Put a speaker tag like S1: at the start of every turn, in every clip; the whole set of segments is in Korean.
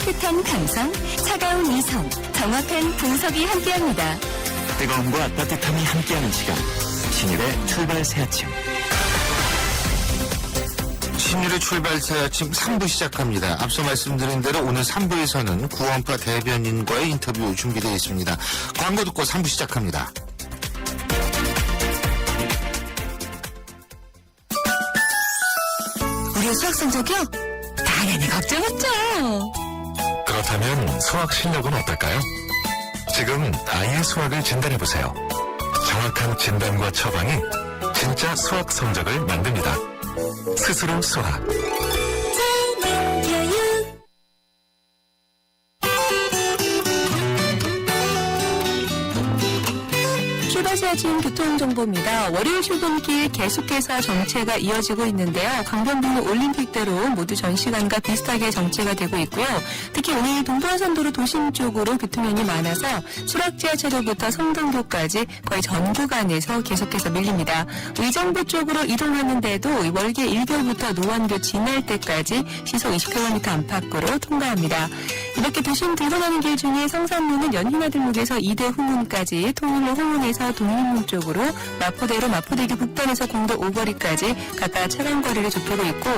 S1: 따뜻한 감성, 차가운 이성, 정확한 분석이 함께합니다.
S2: 뜨거움과 따뜻함이 함께하는 시간. 신일의 출발 새 아침.
S3: 신일의 출발 새 아침 3부 시작합니다. 앞서 말씀드린 대로 오늘 3부에서는 구원파 대변인과의 인터뷰 준비되어 있습니다. 광고 듣고 3부 시작합니다.
S1: 우리 수학 성적이요? 당연히 걱정했죠.
S2: 그렇다면 수학 실력은 어떨까요? 지금 아이의 수학을 진단해보세요. 정확한 진단과 처방이 진짜 수학 성적을 만듭니다. 스스로 수학.
S1: 출발새 아침 교통정보입니다. 월요일 출근길 계속해서 정체가 이어지고 있는데요. 강변북로 올림픽대로 모두 전 시간과 비슷하게 정체가 되고 있고요. 특히 오늘 동부화선도로 도심 쪽으로 교통량이 많아서 수락지하차로부터 성동교까지 거의 전 구간에서 계속해서 밀립니다. 의정부 쪽으로 이동하는데도 월계 1교부터 노원교 지날 때까지 시속 20km 안팎으로 통과합니다. 이렇게 도심 들어가는 길 중에 성산로는 연희나들목에서 이대 후문까지, 통일로 후문에서 동림문 쪽으로, 마포대로 마포대교 북단에서 공도 오거리까지 각각 차량 거리를 좁히고 있고,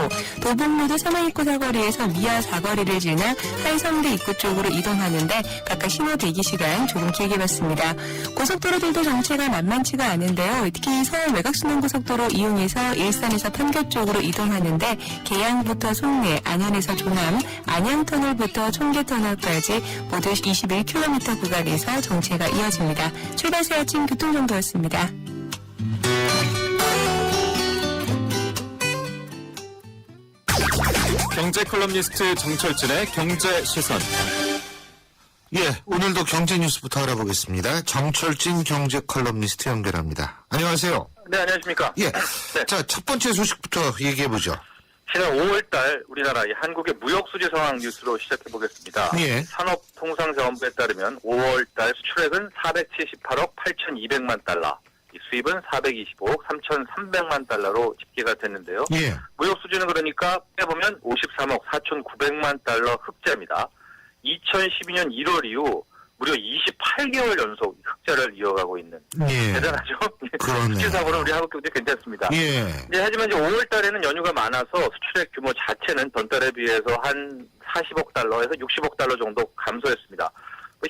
S1: 도봉로도 삼화입구 사거리에서 미아 사거리를 지나 한성대 입구 쪽으로 이동하는데 각각 신호 대기 시간 조금 길게 받습니다. 고속도로들도 정체가 만만치가 않은데요. 특히 서울 외곽순환고속도로 이용해서 일산에서 판교 쪽으로 이동하는데 계양부터 송내, 안현에서 조남, 안양터널부터 총계터널까지 모두 21km 구간에서 정체가 이어집니다. 출발새 아침 교통정보였습니다.
S4: 경제 컬럼니스트 정철진의 경제시선.
S3: 예, 오늘도 경제 뉴스부터 알아보겠습니다. 정철진 경제 컬럼니스트 연결합니다. 안녕하세요.
S5: 네, 안녕하십니까.
S3: 예,
S5: 네.
S3: 자, 첫 번째 소식부터 얘기해보죠.
S5: 지난 5월달 우리나라 한국의 무역 수지 상황 뉴스로 시작해 보겠습니다.
S3: 예.
S5: 산업통상자원부에 따르면 5월달 수출액은 478억 8,200만 달러, 수입은 425억 3,300만 달러로 집계가 됐는데요.
S3: 예.
S5: 무역 수지는 그러니까 빼보면 53억 4,900만 달러 흑자입니다. 2012년 1월 이후 무려 28개월 연속 흑자를 이어가고 있는.
S3: 예.
S5: 대단하죠?
S3: 그러네.
S5: 수치상으로는 우리 한국 경제 괜찮습니다.
S3: 예.
S5: 네, 하지만 이제 5월 달에는 연휴가 많아서 수출액 규모 자체는 전달에 비해서 한 40억 달러에서 60억 달러 정도 감소했습니다.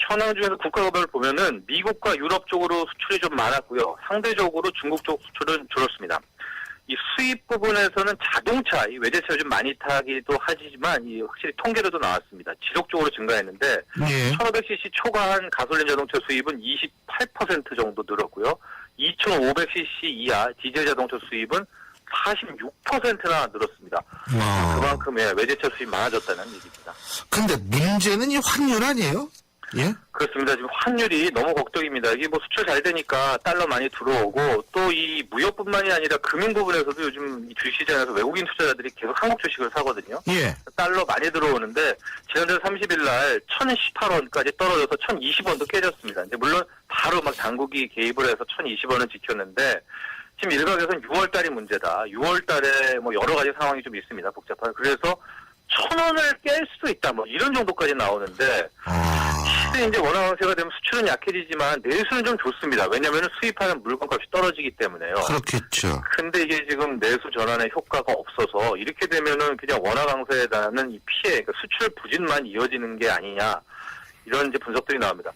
S5: 현황 중에서 국가별로 보면은 미국과 유럽 쪽으로 수출이 좀 많았고요. 상대적으로 중국 쪽 수출은 줄었습니다. 이 수입 부분에서는 자동차, 이 외제차를 좀 많이 타기도 하지만 이 확실히 통계로도 나왔습니다. 지속적으로 증가했는데
S3: 예.
S5: 1500cc 초과한 가솔린 자동차 수입은 28% 정도 늘었고요. 2500cc 이하 디젤 자동차 수입은 46%나 늘었습니다. 그만큼 외제차 수입이 많아졌다는 얘기입니다.
S3: 근데 문제는 이 환율 아니에요? 예?
S5: 그렇습니다. 지금 환율이 너무 걱정입니다. 이게 뭐 수출 잘 되니까 달러 많이 들어오고 또 이 무역뿐만이 아니라 금융 부분에서도 요즘 이 주식시장에서 외국인 투자자들이 계속 한국 주식을 사거든요.
S3: 예.
S5: 달러 많이 들어오는데 지난달 30일 날 1,018원까지 떨어져서 1,020원도 깨졌습니다. 이제 물론 바로 막 당국이 개입을 해서 1,020원을 지켰는데 지금 일각에서는 6월 달이 문제다. 6월 달에 뭐 여러 가지 상황이 좀 있습니다. 복잡한. 그래서 1,000원을 깰 수도 있다. 뭐 이런 정도까지 나오는데 실제 이제 원화 강세가 되면 수출은 약해지지만 내수는 좀 좋습니다. 왜냐하면 수입하는 물건값이 떨어지기 때문에요.
S3: 그렇겠죠.
S5: 근데 이게 지금 내수 전환의 효과가 없어서 이렇게 되면은 그냥 원화 강세에 대한 이 피해, 그러니까 수출 부진만 이어지는 게 아니냐 이런 이제 분석들이 나옵니다.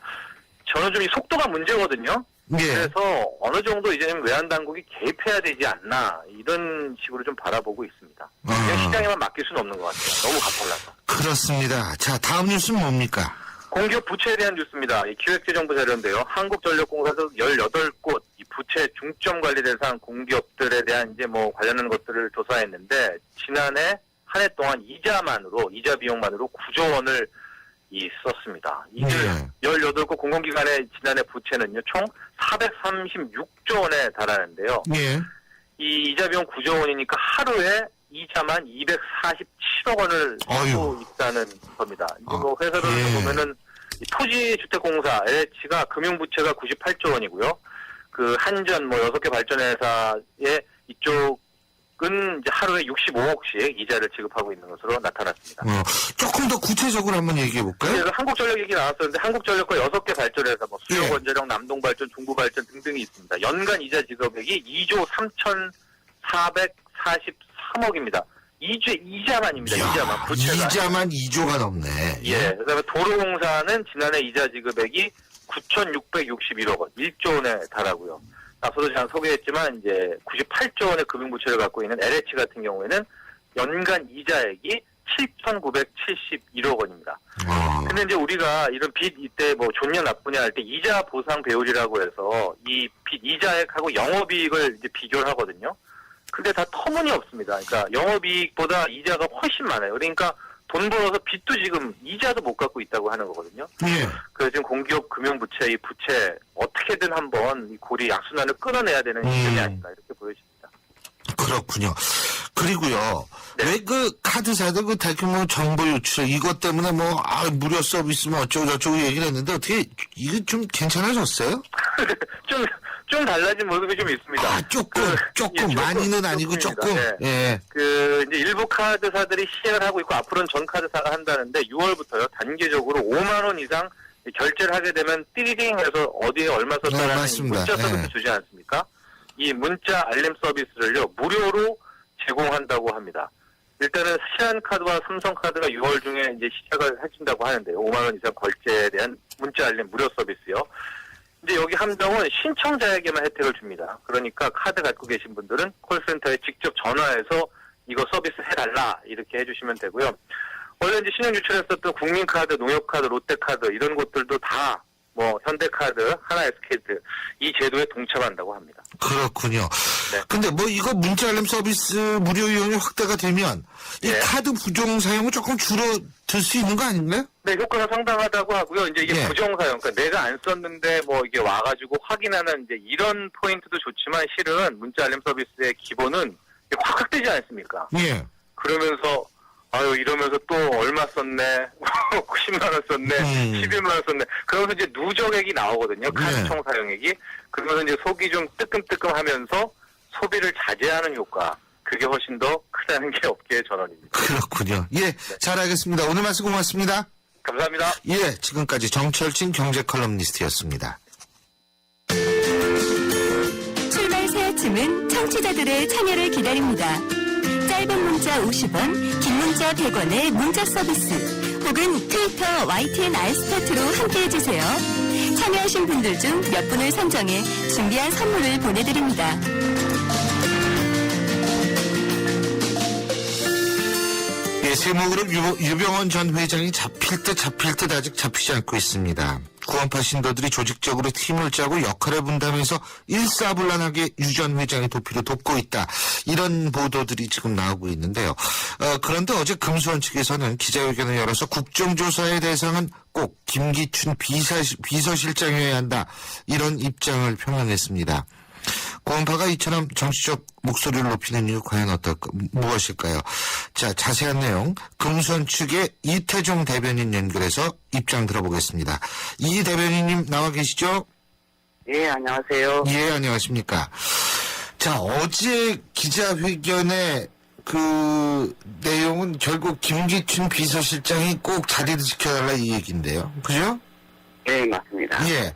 S5: 저는 좀 이 속도가 문제거든요.
S3: 예.
S5: 그래서 어느 정도 이제 외환 당국이 개입해야 되지 않나 이런 식으로 좀 바라보고 있습니다. 그냥 시장에만 맡길 수는 없는 것 같아요. 너무 가팔라서.
S3: 그렇습니다. 자, 다음 뉴스는 뭡니까?
S5: 공기업 부채에 대한 뉴스입니다. 이 기획재정부 자료인데요. 한국전력공사에서 18곳 이 부채 중점 관리 대상 공기업들에 대한 이제 뭐 관련한 것들을 조사했는데 지난해 한 해 동안 이자 비용만으로 9조 원을 썼습니다. 이게 18곳 공공기관의 지난해 부채는요, 총 436조 원에 달하는데요.
S3: 예.
S5: 이 이자 비용 9조 원이니까 하루에 이자만 247억 원을 쓰고 있다는 겁니다. 이제 뭐 회사를 보면은 토지주택공사 LH가 금융부채가 98조 원이고요. 그 한전 뭐 6개 발전회사의 이쪽 이제 하루에 65억씩 이자를 지급하고 있는 것으로 나타났습니다.
S3: 조금 더 구체적으로 한번 얘기해 볼까요?
S5: 그래서 한국전력 얘기 나왔었는데 한국전력과 6개 발전회사, 뭐
S3: 예.
S5: 수력원자력, 남동발전, 중부발전 등등이 있습니다. 연간 이자 지급액이 2조 3,443억입니다. 이자만입니다. 이자만. 부채가.
S3: 이자만 2조가 넘네.
S5: 예. 그다음에 도로공사는 지난해 이자 지급액이 9,661억 원, 1조 원에 달하고요. 앞서도 제가 소개했지만 이제 98조 원의 금융부채를 갖고 있는 LH 같은 경우에는 연간 이자액이 7,971억 원입니다. 근데 이제 우리가 이런 빚 이때 뭐 좋냐 나쁘냐 할 때 이자 보상 배율이라고 해서 이 빚 이자액하고 영업이익을 이제 비교를 하거든요. 근데 다 터무니없습니다. 그러니까 영업이익보다 이자가 훨씬 많아요. 그러니까 돈 벌어서 빚도 지금 이자도 못 갚고 있다고 하는 거거든요.
S3: 예.
S5: 그래서 지금 공기업 금융부채, 이 부채 어떻게든 한번 이 고리 악순환을 끊어내야 되는 시점이 아닌가 이렇게 보여집니다.
S3: 그렇군요. 그리고요.
S5: 네.
S3: 왜 그 카드사들 그 대규모 정보 유출 이것 때문에 뭐 무료 서비스면 어쩌고 저쩌고 얘기를 했는데 어떻게 이게 좀 괜찮아졌어요?
S5: 좀 달라진 모습이 좀 있습니다.
S3: 조금
S5: 예,
S3: 많이는 아니고
S5: 조금입니다.
S3: 조금.
S5: 네.
S3: 예.
S5: 이제 일부 카드사들이 시행을 하고 있고 앞으로는 전 카드사가 한다는데 6월부터요 단계적으로 5만 원 이상 결제를 하게 되면 띠리링 해서 어디에 얼마 썼다라는
S3: 맞습니다.
S5: 문자 서비스
S3: 예.
S5: 주지 않습니까? 이 문자 알림 서비스를요 무료로 제공한다고 합니다. 일단은 시안카드와 삼성카드가 6월 중에 이제 시작을 해준다고 하는데요. 5만 원 이상 결제에 대한 문자 알림 무료 서비스요. 이제 여기 함정은 신청자에게만 혜택을 줍니다. 그러니까 카드 갖고 계신 분들은 콜센터에 직접 전화해서 이거 서비스 해달라 이렇게 해주시면 되고요. 원래 이제 신용 유출했었던 국민카드, 농협카드, 롯데카드 이런 곳들도 다 뭐 현대카드, 하나SK트 이 제도에 동참한다고 합니다.
S3: 그렇군요.
S5: 네.
S3: 근데 뭐 이거 문자 알림 서비스 무료 이용이 확대가 되면 이
S5: 예.
S3: 카드 부종 사용은 조금 줄어들 수 있는 거 아닌가요?
S5: 네, 효과가 상당하다고 하고요. 이제 이게
S3: 예.
S5: 부정사용, 그러니까 내가 안 썼는데 뭐 이게 와가지고 확인하는 이제 이런 포인트도 좋지만 실은 문자 알림 서비스의 기본은 확대되지 않습니까?
S3: 예.
S5: 그러면서 이러면서 또 얼마 썼네, 10만 원 썼네, 11만 원 썼네. 그러면서 이제 누적액이 나오거든요. 카드
S3: 네.
S5: 총 사용액이. 그러면서 이제 속이 좀 뜨끔뜨끔하면서 소비를 자제하는 효과. 그게 훨씬 더 크다는 게 업계의 전언입니다.
S3: 그렇군요. 예, 잘 알겠습니다. 오늘 말씀 고맙습니다.
S5: 감사합니다.
S3: 예, 지금까지 정철진 경제 컬럼니스트였습니다.
S1: 출발 새 아침은 청취자들의 참여를 기다립니다. 짧은 문자 50원, 긴 문자 100원의 문자 서비스 혹은 트위터 YTN 알스타트로 함께해주세요. 참여하신 분들 중 몇 분을 선정해 준비한 선물을 보내드립니다.
S3: 예, 세무그룹 유병원 전 회장이 잡힐 듯 아직 잡히지 않고 있습니다. 구원파 신도들이 조직적으로 팀을 짜고 역할을 분담해서 일사불란하게 유 전 회장의 도피를 돕고 있다. 이런 보도들이 지금 나오고 있는데요. 그런데 어제 금수원 측에서는 기자회견을 열어서 국정조사의 대상은 꼭 김기춘 비서실장이어야 한다. 이런 입장을 표명했습니다. 구원파가 이처럼 정치적 목소리를 높이는 이유 과연 무엇일까요? 자, 자세한 내용 금수원 측의 이태종 대변인 연결해서 입장 들어보겠습니다. 이 대변인님 나와 계시죠?
S6: 예, 안녕하세요.
S3: 예, 안녕하십니까. 자, 어제 기자회견의 그 내용은 결국 김기춘 비서실장이 꼭 자리를 지켜달라 이 얘기인데요. 그죠?
S6: 네, 맞습니다.
S3: 예.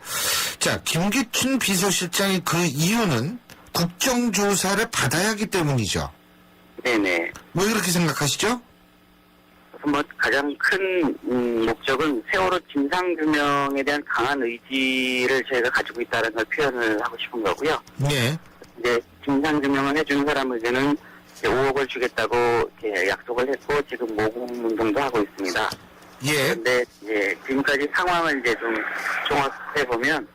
S3: 자, 김기춘 비서실장이 그 이유는 국정조사를 받아야 하기 때문이죠.
S6: 네네.
S3: 왜 그렇게 생각하시죠?
S6: 뭐 가장 큰 목적은 세월호 진상규명에 대한 강한 의지를 저희가 가지고 있다는 걸 표현을 하고 싶은 거고요.
S3: 예.
S6: 이제 진상규명을 해주는 사람에게는 5억을 주겠다고 이렇게 약속을 했고 지금 모금 운동도 하고 있습니다.
S3: 예.
S6: 그런데 이제 지금까지 상황을 이제 좀 종합해 보면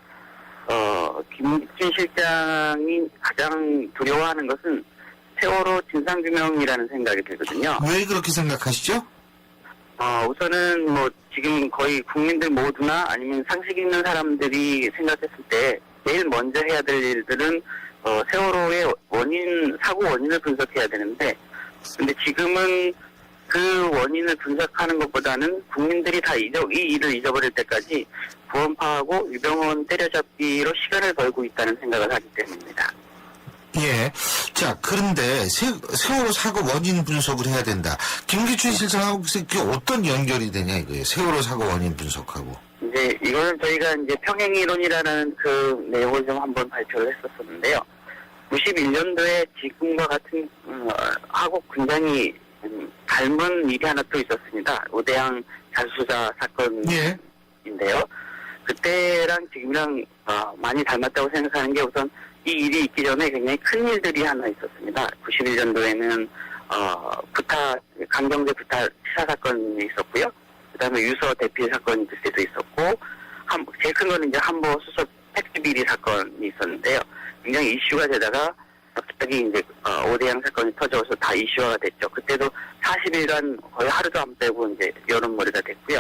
S6: 김기춘 실장이 가장 두려워하는 것은 세월호 진상규명이라는 생각이 들거든요.
S3: 왜 그렇게 생각하시죠?
S6: 우선은 뭐 지금 거의 국민들 모두나 아니면 상식 있는 사람들이 생각했을 때 제일 먼저 해야 될 일들은 세월호의 사고 원인을 분석해야 되는데 근데 지금은 그 원인을 분석하는 것보다는 국민들이 다 이 일을 잊어버릴 때까지 구원파하고 유병원 때려잡기로 시간을 벌고 있다는 생각을 하기 때문입니다.
S3: 예. 자, 그런데 세월호 사고 원인 분석을 해야 된다. 김기춘 실장하고 그게 어떤 연결이 되냐 이거예요. 세월호 사고 원인 분석하고.
S6: 이제 이거는 저희가 이제 평행이론이라는 그 내용을 좀 한번 발표를 했었었는데요. 91년도에 지금과 같은 하고 굉장히 닮은 일이 하나 또 있었습니다. 오대양 자수자 사건인데요.
S3: 예.
S6: 그때랑 지금이랑 많이 닮았다고 생각하는 게 우선 이 일이 있기 전에 굉장히 큰 일들이 하나 있었습니다. 91년도에는 강경제 부타 치사 사건이 있었고요. 그다음에 유서 대필 사건이 그때도 있었고, 제일 큰 거는 이제 한보 수소 택시 비리 사건이 있었는데요. 굉장히 이슈가 되다가 갑자기 이제 오대양 사건이 터져서 다 이슈화가 됐죠. 그때도 40일간 거의 하루도 안 빼고 이제 여론몰이가 됐고요.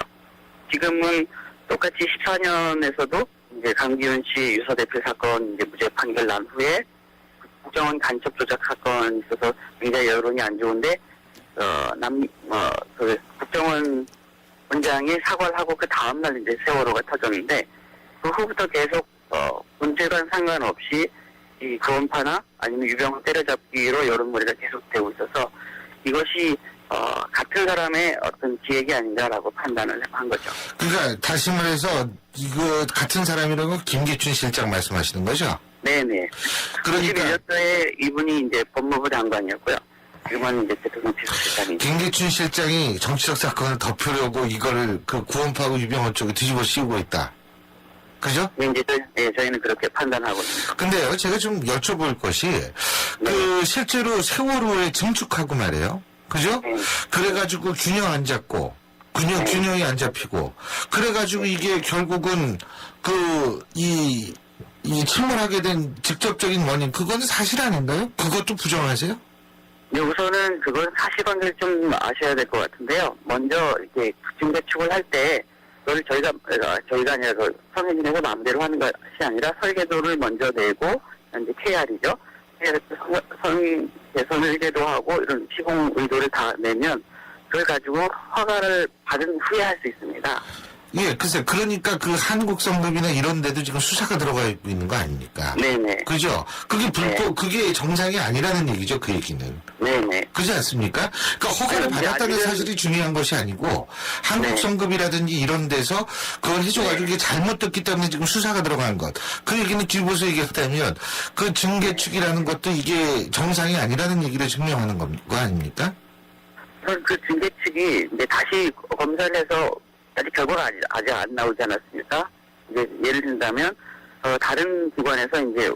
S6: 지금은 똑같이 14년에서도 이제 강기훈 씨 유서 대필 사건 이제 무죄 판결 난 후에 국정원 간첩 조작 사건이 있어서 굉장히 여론이 안 좋은데 그 국정원 원장이 사과를 하고 그 다음날 이제 세월호가 터졌는데 그 후부터 계속 문제관 상관없이 이 구원파나 아니면 유병을 때려잡기로 여론몰이가 계속되고 있어서 이것이 같은 사람의 어떤 기획이 아닌가라고 판단을 한 거죠.
S3: 그러니까 다시 말해서 이거 같은 사람이라는 건 김기춘 실장 말씀하시는 거죠?
S6: 네네.
S3: 그러니까
S6: 91년도에 이분이 이제 법무부 장관이었고요. 지금은 이제 대통령 비서실장이죠.
S3: 김기춘 실장이 정치적 사건을 덮으려고 이거를 그 구원파하고 유병헌 쪽에 뒤집어 씌우고 있다. 그죠?
S6: 이제 저희는 그렇게 판단하고 있습니다.
S3: 근데요, 제가 좀 여쭤볼 것이, 그, 실제로 세월호에 증축하고 말이에요. 그죠? 그래가지고 균형 안 잡고, 균형이 안 잡히고, 그래가지고 이게 결국은 이 침몰하게 된 직접적인 원인, 그거는 사실 아닌가요? 그것도 부정하세요?
S6: 네, 우선은 그건 사실관계를 좀 아셔야 될 것 같은데요. 먼저 이렇게 증대축을 할 때, 그걸 저희가 아니라 그 성행진에서 마음대로 하는 것이 아니라 설계도를 먼저 내고, 이제 KR이죠. 설계도 하고 이런 시공 의도를 다 내면 그걸 가지고 허가를 받은 후에 할 수 있습니다.
S3: 예, 글쎄, 그러니까 그 한국성급이나 이런 데도 지금 수사가 들어가 있는 거 아닙니까?
S6: 네네.
S3: 그죠? 그게 그게 정상이 아니라는 얘기죠, 그 얘기는.
S6: 네네.
S3: 그렇지 않습니까? 그러니까 허가를
S6: 네,
S3: 받았다는
S6: 아직은-
S3: 사실이 중요한 것이 아니고 한국성급이라든지 이런 데서 그걸 해줘가지고 이게 잘못됐기 때문에 지금 수사가 들어간 것. 그 얘기는 뒤집어서 얘기했다면 그 증개축이라는 것도 이게 정상이 아니라는 얘기를 증명하는 거 아닙니까?
S6: 그 증계 측이 이제 다시 검사를 해서 아직 결과가 아직 안 나오지 않았습니까? 이제 예를 든다면 다른 기관에서 이제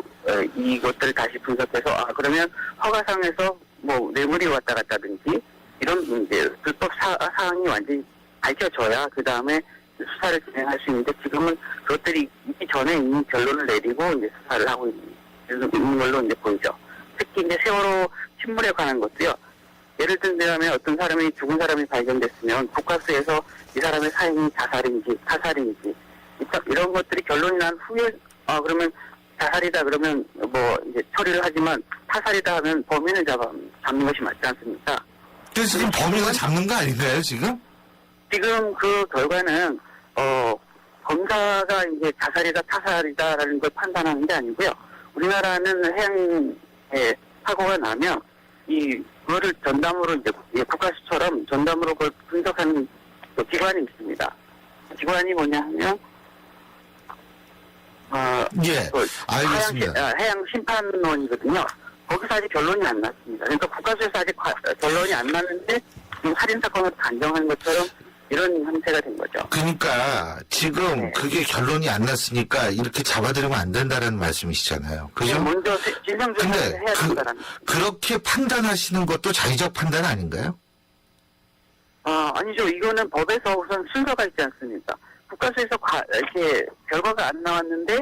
S6: 이것들을 다시 분석해서 그러면 허가상에서 뭐 뇌물이 왔다 갔다든지 이런 이제 불법 사항이 완전히 밝혀져야 그 다음에 수사를 진행할 수 있는데 지금은 그것들이 있기 전에 이미 결론을 내리고 이제 수사를 하고 있는 걸로 이제 보이죠. 특히 이제 세월호 침몰에 관한 것도요. 예를 들면 어떤 사람이 죽은 사람이 발견됐으면 국가수에서 이 사람의 사인이 자살인지 타살인지 이런 것들이 결론이 난 후에 그러면 자살이다 그러면 뭐 이제 처리를 하지만 타살이다 하면 범인을 잡는 것이 맞지 않습니까?
S3: 그래서 지금 범인을 잡는 거 아닌가요, 지금?
S6: 지금 그 결과는 검사가 이제 자살이다 타살이다라는 걸 판단하는 게 아니고요. 우리나라는 해양에 사고가 나면 그거를 전담으로 이제 국가수처럼 전담으로 그걸 분석하는 기관이 있습니다. 기관이 뭐냐 하면
S3: 예, 알겠습니다.
S6: 해양 심판원이거든요. 거기서 아직 결론이 안 났습니다. 그러니까 국가수에서 아직 결론이 안 났는데 지금 살인 사건을 단정한 것처럼 이런 형태가 된 거죠.
S3: 그러니까 지금
S6: 네.
S3: 그게 결론이 안 났으니까 이렇게 잡아들이면 안 된다는 말씀이시잖아요. 그죠?
S6: 먼저 진상 조사를
S3: 근데
S6: 해야 된다는.
S3: 그렇게 판단하시는 것도 자의적 판단 아닌가요?
S6: 아니죠. 이거는 법에서 우선 순서가 있지 않습니까? 국가수에서 이렇게 결과가 안 나왔는데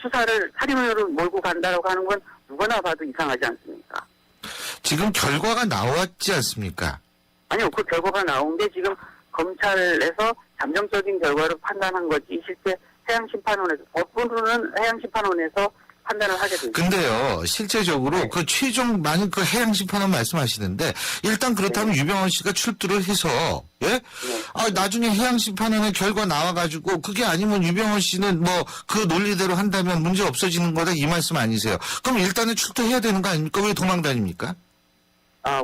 S6: 수사를 살인으로 몰고 간다라고 하는 건 누구나 봐도 이상하지 않습니까?
S3: 지금 결과가 나왔지 않습니까?
S6: 아니요. 그 결과가 나온 게 지금 검찰에서 잠정적인 결과로 판단한 거지 실제 해양심판원에서 법으로는 해양심판원에서 판단을 하게 되죠.
S3: 근데요, 실제적으로 그 최종, 만약 그 해양 심판원 말씀하시는데, 일단 그렇다면 유병헌 씨가 출두를 해서, 예? 나중에 해양 심판원의 결과 나와가지고, 그게 아니면 유병헌 씨는 뭐, 그 논리대로 한다면 문제 없어지는 거다, 이 말씀 아니세요? 그럼 일단은 출두해야 되는 거 아닙니까? 왜 도망 다닙니까?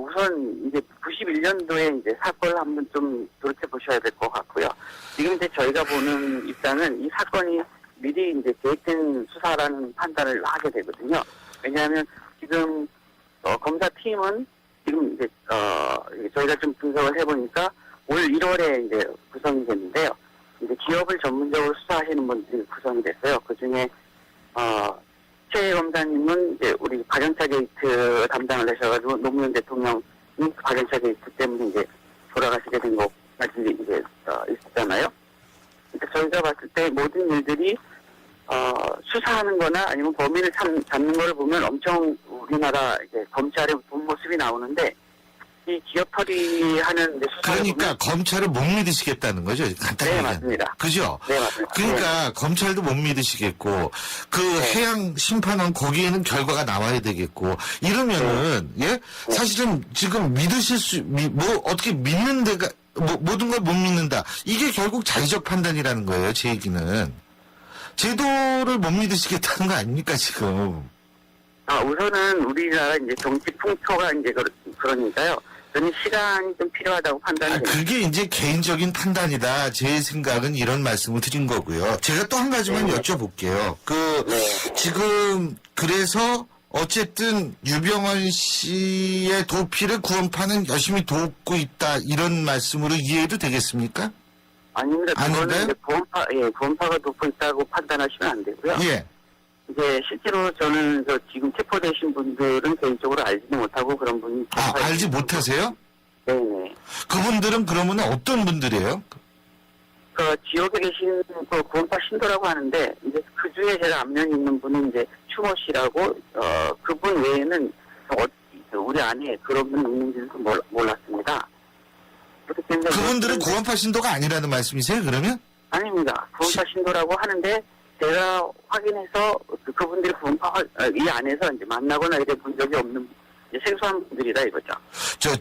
S6: 우선 이제 91년도에 이제 사건을 한번 좀 돌이켜 보셔야 될 것 같고요. 지금 이제 저희가 보는 입장은 이 사건이 미리 이제 계획된 수사라는 판단을 하게 되거든요. 왜냐하면 지금 검사팀은 지금 이제 저희가 좀 분석을 해보니까 올 1월에 이제 구성이 됐는데요. 이제 기업을 전문적으로 수사하시는 분들이 구성이 됐어요. 그 중에 최 검사님은 이제 우리 발연차 게이트 담당을 하셔가지고 노무현 대통령이 발연차 게이트 때문에 이제 돌아가시게 된 것까지 이제 있었잖아요. 그러니까 저희가 봤을 때 모든 일들이 수사하는 거나 아니면 범인을 잡는 거를 보면 엄청 우리나라 이제 검찰의 본 모습이 나오는데 이 기업 처리하는 이제 수사를
S3: 그러니까
S6: 보면
S3: 검찰을 못 믿으시겠다는 거죠, 간단히
S6: 네,
S3: 얘기하면.
S6: 맞습니다.
S3: 그죠?
S6: 네, 맞습니다.
S3: 그러니까 검찰도 못 믿으시겠고, 그 해양 심판원 거기에는 결과가 나와야 되겠고, 이러면은, 예? 사실은 지금 믿으실 어떻게 믿는 데가, 모든 걸 못 믿는다. 이게 결국 자의적 판단이라는 거예요, 제 얘기는. 제도를 못 믿으시겠다는 거 아닙니까, 지금?
S6: 우선은 우리나라 이제 정치 풍토가 이제 그러니까요. 저는 시간이 좀 필요하다고 판단이 됩니다.
S3: 그게 이제 개인적인 판단이다. 제 생각은 이런 말씀을 드린 거고요. 제가 또 한 가지만 여쭤볼게요. 지금, 그래서, 어쨌든, 유병헌 씨의 도피를 구원파는 열심히 돕고 있다. 이런 말씀으로 이해해도 되겠습니까?
S6: 아닙니다.
S3: 아닌가요?
S6: 그거는 이제 구원파가 돕고 있다고 판단하시면 안 되고요.
S3: 예.
S6: 이제 실제로 저는 지금 체포되신 분들은 개인적으로 알지도 못하고 그런 분이
S3: 알지 못하세요?
S6: 네네.
S3: 그분들은 그러면 어떤 분들이에요?
S6: 그 지역에 계신 그 구원파 신도라고 하는데 이제 그 중에 제가 안면이 있는 분은 이제 추모 씨라고 그분 외에는 우리 안에 그런 분 있는지는 몰랐습니다. 그렇기 때문에
S3: 그분들은 구원파 신도가 아니라는 말씀이세요, 그러면?
S6: 아닙니다. 구원파 신도라고 하는데 제가 확인해서 그분들이 구원파 이 안에서 이제 만나거나 이래 본 적이 없는 생소한 분들이다 이거죠.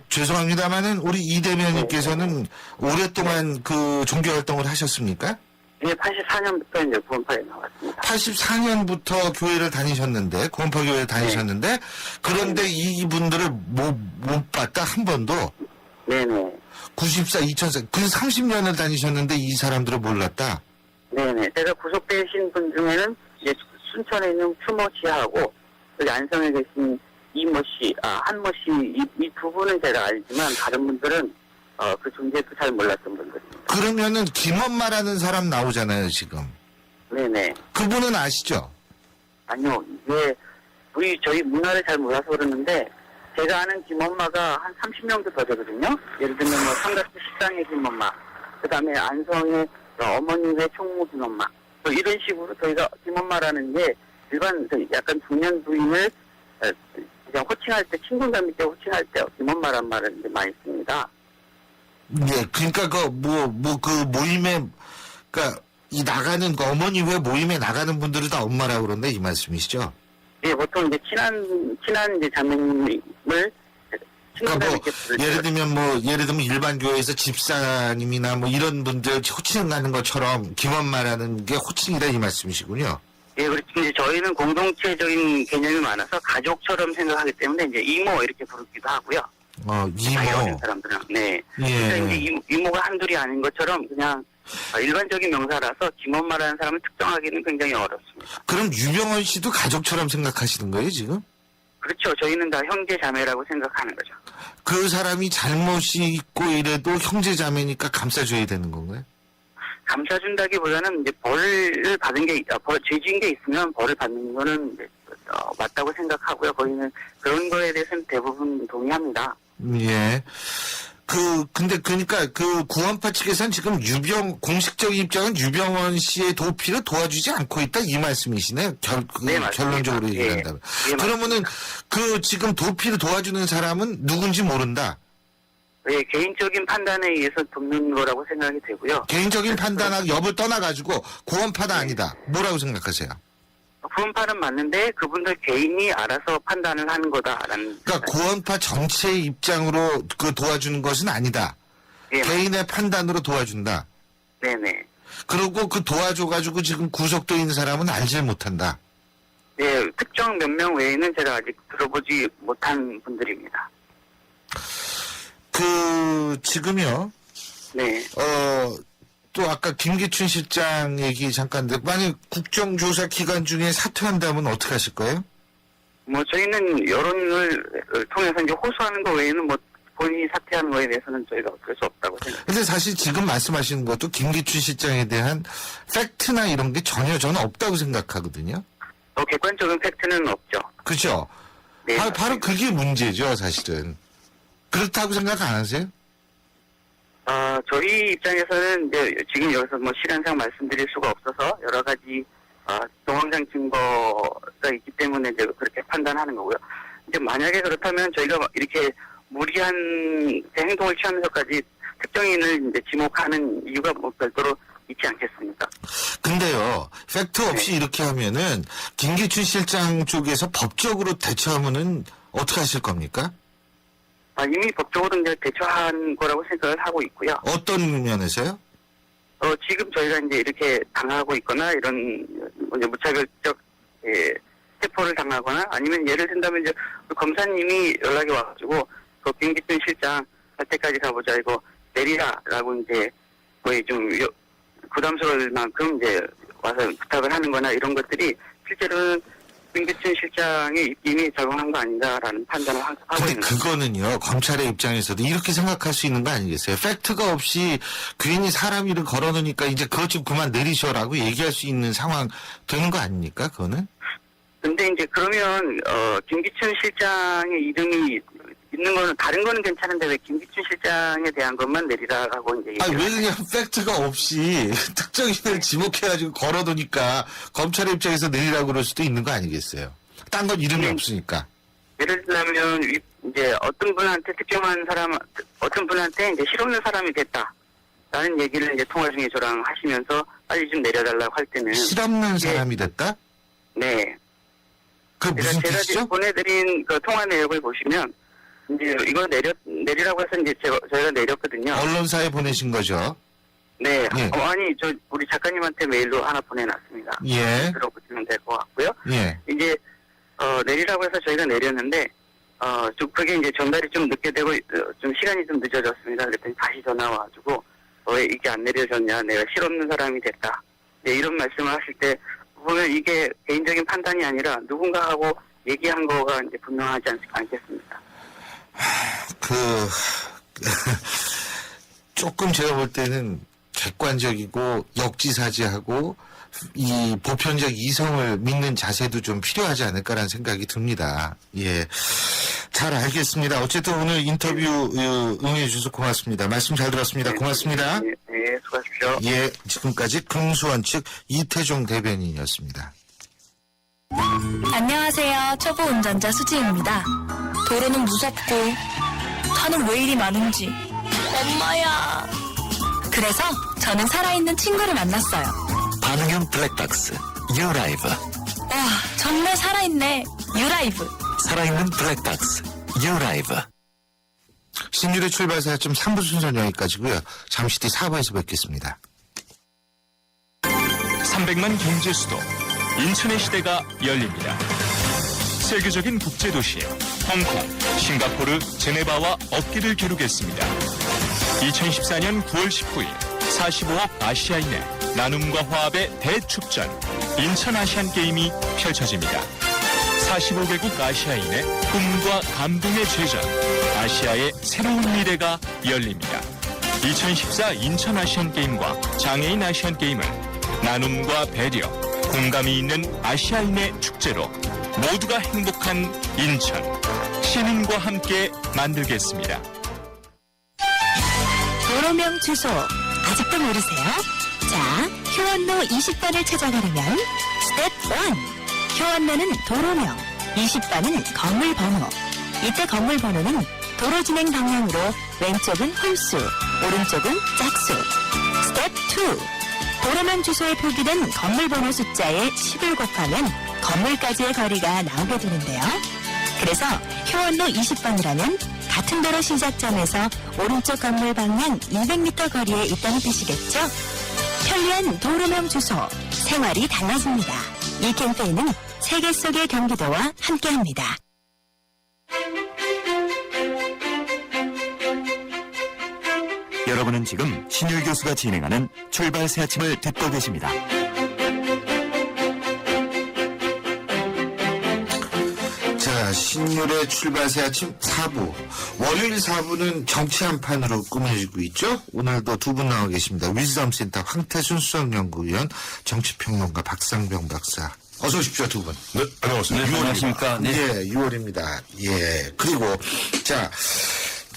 S3: 죄송합니다만은 우리 이 대변인께서는 오랫동안 그 종교 활동을 하셨습니까?
S6: 네, 84년부터 이제 구원파에 나왔습니다.
S3: 84년부터 교회를 다니셨는데, 구원파 교회를 다니셨는데, 그런데 이분들을 못 봤다, 한 번도?
S6: 네네.
S3: 94, 2004, 그 30년을 다니셨는데 이 사람들을 몰랐다?
S6: 네네. 제가 구속되신 분 중에는 이제 순천에 있는 추모 씨하고 여기 안성에 계신 이모 씨, 한모 씨, 이 두 분은 제가 알지만 다른 분들은 그 존재도 잘 몰랐던 분들입니다.
S3: 그러면은 김엄마라는 사람 나오잖아요, 지금.
S6: 네네.
S3: 그분은 아시죠?
S6: 아니요. 이게 저희 문화를 잘 몰라서 그러는데 제가 아는 김엄마가 한 30명도 더 되거든요. 예를 들면 뭐 삼각지 식당의 김엄마, 그 다음에 안성의 어머님의 총무 김엄마, 뭐 이런 식으로 저희가 김엄마라는 게 일반 약간 중년 부인을 그냥 호칭할 때 친근감 있게 호칭할 때 김엄마란 말을 이제 많이 씁니다.
S3: 예, 그러니까 그 모임에, 그러니까 이 나가는 그 어머니 회 모임에 나가는 분들을 다 엄마라고 그런다 이 말씀이시죠?
S6: 예, 보통 이제 친한 이제 자매님을
S3: 그러니까
S6: 친근감 있게 부르죠.
S3: 예를 들면 일반 교회에서 집사님이나 뭐 이런 분들 호칭하는 것처럼 김엄마라는 게 호칭이다 이 말씀이시군요.
S6: 예, 그렇죠. 이제 저희는 공동체적인 개념이 많아서 가족처럼 생각하기 때문에 이제 이모 이렇게 부르기도 하고요. 나이 어린
S3: 이모.
S6: 사람들은. 네.
S3: 예.
S6: 그러니까 이제 이모가 한둘이 아닌 것처럼 그냥 일반적인 명사라서 김엄마라는 사람을 특정하기는 굉장히 어렵습니다.
S3: 그럼 유병헌 씨도 가족처럼 생각하시는 거예요, 지금?
S6: 그렇죠. 저희는 다 형제 자매라고 생각하는 거죠.
S3: 그 사람이 잘못이 있고 이래도 형제 자매니까 감싸줘야 되는 건가요?
S6: 감싸준다기보다는 이제 벌을 받은 게, 죄 지은 게 있으면 벌을 받는 거는 이제, 맞다고 생각하고요. 거기는 그런 거에 대해서는 대부분 동의합니다.
S3: 예. 그러니까 그 구원파 측에서는 지금 공식적인 입장은 유병헌 씨의 도피를 도와주지 않고 있다 이 말씀이시네요.
S6: 네, 맞습니다.
S3: 결론적으로 얘기한다면.
S6: 예,
S3: 그러면은 그 지금 도피를 도와주는 사람은 누군지 모른다.
S6: 예, 개인적인 판단에 의해서 돕는 거라고 생각이 되고요.
S3: 개인적인 판단하고 여부를 떠나가지고 구원파다 아니다. 뭐라고 생각하세요?
S6: 구원파는 맞는데 그분들 개인이 알아서 판단을 하는 거다라는.
S3: 그러니까 구원파 전체의 입장으로 그 도와주는 것은 아니다.
S6: 예,
S3: 개인의 판단으로 도와준다.
S6: 네네.
S3: 그리고 그 도와줘가지고 지금 구속돼 있는 사람은 알질 못한다.
S6: 네, 특정 몇 명 외에는 제가 아직 들어보지 못한 분들입니다.
S3: 지금요,
S6: 네.
S3: 또 아까 김기춘 실장 얘기 잠깐, 만약 국정조사 기간 중에 사퇴한다면 어떻게 하실 거예요?
S6: 뭐 저희는 여론을 통해서 이제 호소하는 거 외에는 뭐 본인이 사퇴하는 거에 대해서는 저희가 어쩔 수 없다고 생각합니다.
S3: 근데 사실 지금 말씀하시는 것도 김기춘 실장에 대한 팩트나 이런 게 전혀 저는 없다고 생각하거든요.
S6: 객관적인 팩트는 없죠.
S3: 그렇죠?
S6: 네,
S3: 바로 그게 문제죠, 사실은. 그렇다고 생각 안 하세요?
S6: 저희 입장에서는 이제 지금 여기서 뭐 시간상 말씀드릴 수가 없어서 여러 가지 동영상 증거가 있기 때문에 이제 그렇게 판단하는 거고요. 이제 만약에 그렇다면 저희가 이렇게 무리한 행동을 취하면서까지 특정인을 이제 지목하는 이유가 뭐 별도로 있지 않겠습니까?
S3: 근데요, 팩트 없이 이렇게 하면은 김기춘 실장 쪽에서 법적으로 대처하면은 어떻게 하실 겁니까?
S6: 이미 법적으로 이제 대처한 거라고 생각을 하고 있고요.
S3: 어떤 면에서요?
S6: 지금 저희가 이제 이렇게 당하고 있거나 이런 이제 무차별적 체포를 당하거나 아니면 예를 든다면 이제 그 검사님이 연락이 와가지고 그 김기춘 실장 갈 때까지 가보자 이거 내리라라고 이제 거의 좀 부담스러울 만큼 이제 와서 부탁을 하는거나 이런 것들이 실제로는 김기춘 실장의 입김이 작용한 거 아닌가라는 판단을 하고
S3: 근데
S6: 있는 거죠.
S3: 그거는요, 검찰의 입장에서도 이렇게 생각할 수 있는 거 아니겠어요? 팩트가 없이 괜히 사람 이름 걸어놓으니까 이제 그것 좀 그만 내리셔라고 얘기할 수 있는 상황 되는 거 아닙니까, 그거는?
S6: 근데 이제 그러면 김기춘 실장의 이름이 있는 거는 다른 거는 괜찮은데 왜 김기춘 실장에 대한 것만 내리라고 이제
S3: 아니,
S6: 얘기를
S3: 왜 그냥 팩트가 없이 특정인을 지목해가지고 걸어두니까 검찰의 입장에서 내리라고 그럴 수도 있는 거 아니겠어요? 딴 건 이름이 없으니까.
S6: 예를 들면 이제 어떤 분한테 특정한 사람 어떤 분한테 이제 실없는 사람이 됐다라는 얘기를 이제 통화 중에 저랑 하시면서 빨리 좀 내려달라고 할 때는
S3: 실없는 사람이 됐다?
S6: 네.
S3: 그 무슨
S6: 제가
S3: 뜻이죠?
S6: 보내드린 그 통화 내역을 보시면 이제 이거 내리라고 해서 이제 저희가 내렸거든요.
S3: 언론사에 보내신 거죠?
S6: 네.
S3: 예.
S6: 아니 우리 작가님한테 메일로 하나 보내놨습니다.
S3: 예.
S6: 들어보시면 될 것 같고요.
S3: 예.
S6: 이제 내리라고 해서 저희가 내렸는데 좀 그게 이제 전달이 좀 늦게 되고 좀 시간이 좀 늦어졌습니다. 그랬더니 다시 전화 와가지고 왜 이게 안 내려졌냐? 내가 실없는 사람이 됐다. 네, 이런 말씀을 하실 때 보면 이게 개인적인 판단이 아니라 누군가하고 얘기한 거가 이제 분명하지 않겠습니까?
S3: 조금 제가 볼 때는 객관적이고 역지사지하고 이 보편적 이성을 믿는 자세도 좀 필요하지 않을까라는 생각이 듭니다. 예. 잘 알겠습니다. 어쨌든 오늘 인터뷰 응해 주셔서 고맙습니다. 말씀 잘 들었습니다. 고맙습니다.
S6: 네, 네, 수고하십시오.
S3: 예, 지금까지 금수원 측 이태종 대변인이었습니다.
S1: 안녕하세요. 초보 운전자 수지입니다. 도로는 무섭고 차는 왜 이리 많은지 엄마야. 그래서 저는 살아있는 친구를 만났어요.
S2: 반응형 블랙박스 유라이브.
S1: 와, 정말 살아있네. 유라이브.
S2: 살아있는 블랙박스 유라이브.
S3: 신율의 출발사점 3부 순서는 여기까지고요. 잠시 뒤 4부에서 뵙겠습니다.
S4: 300만 경제 수도 인천의 시대가 열립니다. 세계적인 국제도시 홍콩, 싱가포르, 제네바와 어깨를 겨루겠습니다. 2014년 9월 19일 45억 아시아인의 나눔과 화합의 대축전 인천 아시안게임이 펼쳐집니다. 45개국 아시아인의 꿈과 감동의 제전 아시아의 새로운 미래가 열립니다. 2014 인천 아시안게임과 장애인 아시안게임은 나눔과 배려, 공감이 있는 아시아인의 축제로 모두가 행복한 인천, 시민과 함께 만들겠습니다.
S1: 도로명 주소 아직도 모르세요? 자, 효원로 20번을 찾아가려면 스텝 1. 효원로는 도로명, 20번은 건물 번호. 이때 건물 번호는 도로 진행 방향으로 왼쪽은 홀수, 오른쪽은 짝수. 스텝 2. 도로명 주소에 표기된 건물 번호 숫자에 10을 곱하면
S7: 건물까지의 거리가 나오게 되는데요. 그래서 효원로 20번을 하면 같은 도로 시작점에서 오른쪽 건물 방향 200m 거리에 있다는 뜻이겠죠. 편리한 도로명 주소, 생활이 달라집니다. 이 캠페인은 세계 속의 경기도와 함께합니다.
S8: 여러분은 지금 신율 교수가 진행하는 출발 새 아침을 듣고 계십니다.
S3: 자, 신율의 출발 새 아침 4부. 월요일 4부는 정치 한판으로 꾸며지고 있죠. 오늘도 두 분 나와 계십니다. 위즈덤센터 황태순 수석연구위원, 정치평론가 박상병 박사. 어서 오십시오, 두 분.
S9: 네, 안녕하세요.
S3: 네,
S9: 6월입니다.
S3: 안녕하십니까. 네. 예, 6월입니다. 예. 그리고, 자,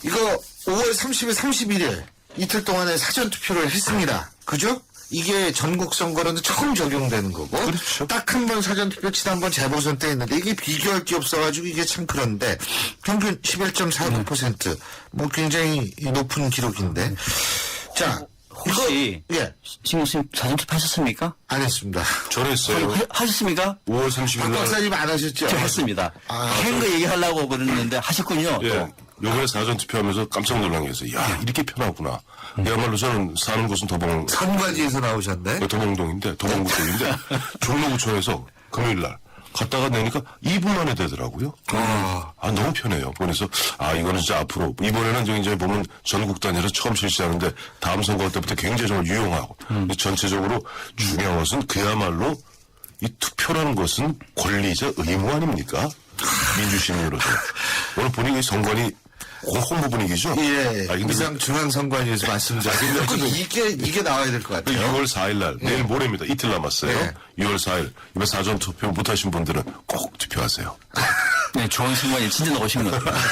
S3: 이거 5월 30일, 31일 이틀 동안에 사전투표를 했습니다. 그죠? 이게 전국 선거로는 처음 적용되는 거고.
S9: 그렇죠.
S3: 딱 한 번 사전투표 지난번 재보선 때 했는데 이게 비교할 게 없어가지고 이게 참 그런데 평균 11.49%. 뭐 굉장히 높은 기록인데. 자.
S10: 혹시
S3: 이거, 예.
S10: 신 교수님 사전투표 하셨습니까?
S3: 안 했습니다.
S9: 저는 했어요.
S10: 하셨습니까?
S9: 5월 30일
S3: 박
S9: 날.
S3: 박사님 안 하셨죠?
S10: 저 했습니다.
S3: 아,
S10: 한거 얘기하려고 그랬는데 하셨군요.
S9: 예.
S10: 또.
S9: 요번에 사전 투표하면서 깜짝 놀란 게 있어요. 야, 이렇게 편하구나. 그야말로 저는 사는 곳은
S3: 선관위에서 나오셨네?
S9: 도봉동인데, 도봉구 쪽인데, 종로구청에서 금요일 날 갔다가 내니까 2분 만에 되더라고요. 너무 편해요. 그래서, 이거는 진짜 앞으로, 이번에는 이제 보면 전국 단위로 처음 실시하는데, 다음 선거 때부터 굉장히 정말 유용하고, 전체적으로 중요한 것은 그야말로 이 투표라는 것은 권리자 의무 아닙니까? 민주시민으로서. 오늘 보니 이 선관위 홍보 분위기죠?
S3: 예.
S9: 근데
S3: 이상 중앙선관위에서 말씀드렸는데 이게 나와야 될 것 같아요.
S9: 6월 4일 날, 내일 모레입니다. 이틀 남았어요.
S3: 네.
S9: 6월 4일. 이번 사전 투표 못하신 분들은 꼭 투표하세요.
S10: 네, 좋은 순간이 진짜 나오신 것 같아요.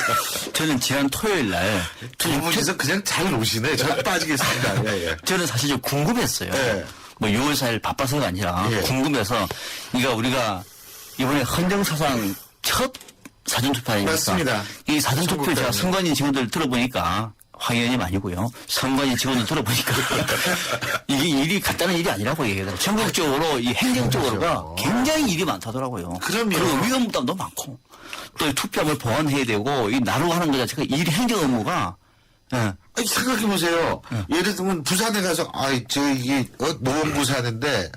S10: 저는 지난 토요일 날
S3: 두 분이서 그냥 잘 노시네. 저 빠지겠습니다. 예, 예.
S10: 저는 사실 좀 궁금했어요.
S3: 예.
S10: 뭐 6월 4일 바빠서가 아니라
S3: 예.
S10: 궁금해서 우리가 이번에 헌정사상 첫 사전투표 아닙니까?
S3: 맞습니다.
S10: 이 사전투표 제가
S3: 선거
S10: 선관위 직원들 들어보니까 황 의원님 아니고요. 선관위 직원들 들어보니까 이게 일이 간단한 일이 아니라고 얘기하더라고요. 전국적으로 이 행정적으로가 굉장히 일이 많다더라고요.
S3: 그럼요.
S10: 그리고 위험 부담도 많고 또 이 투표함을 보완해야 되고 이 나누고 하는 거 자체가 일 행정 업무가 예.
S3: 아니, 생각해보세요. 예를 들면, 부산에 가서, 이게, 노원구 사는데,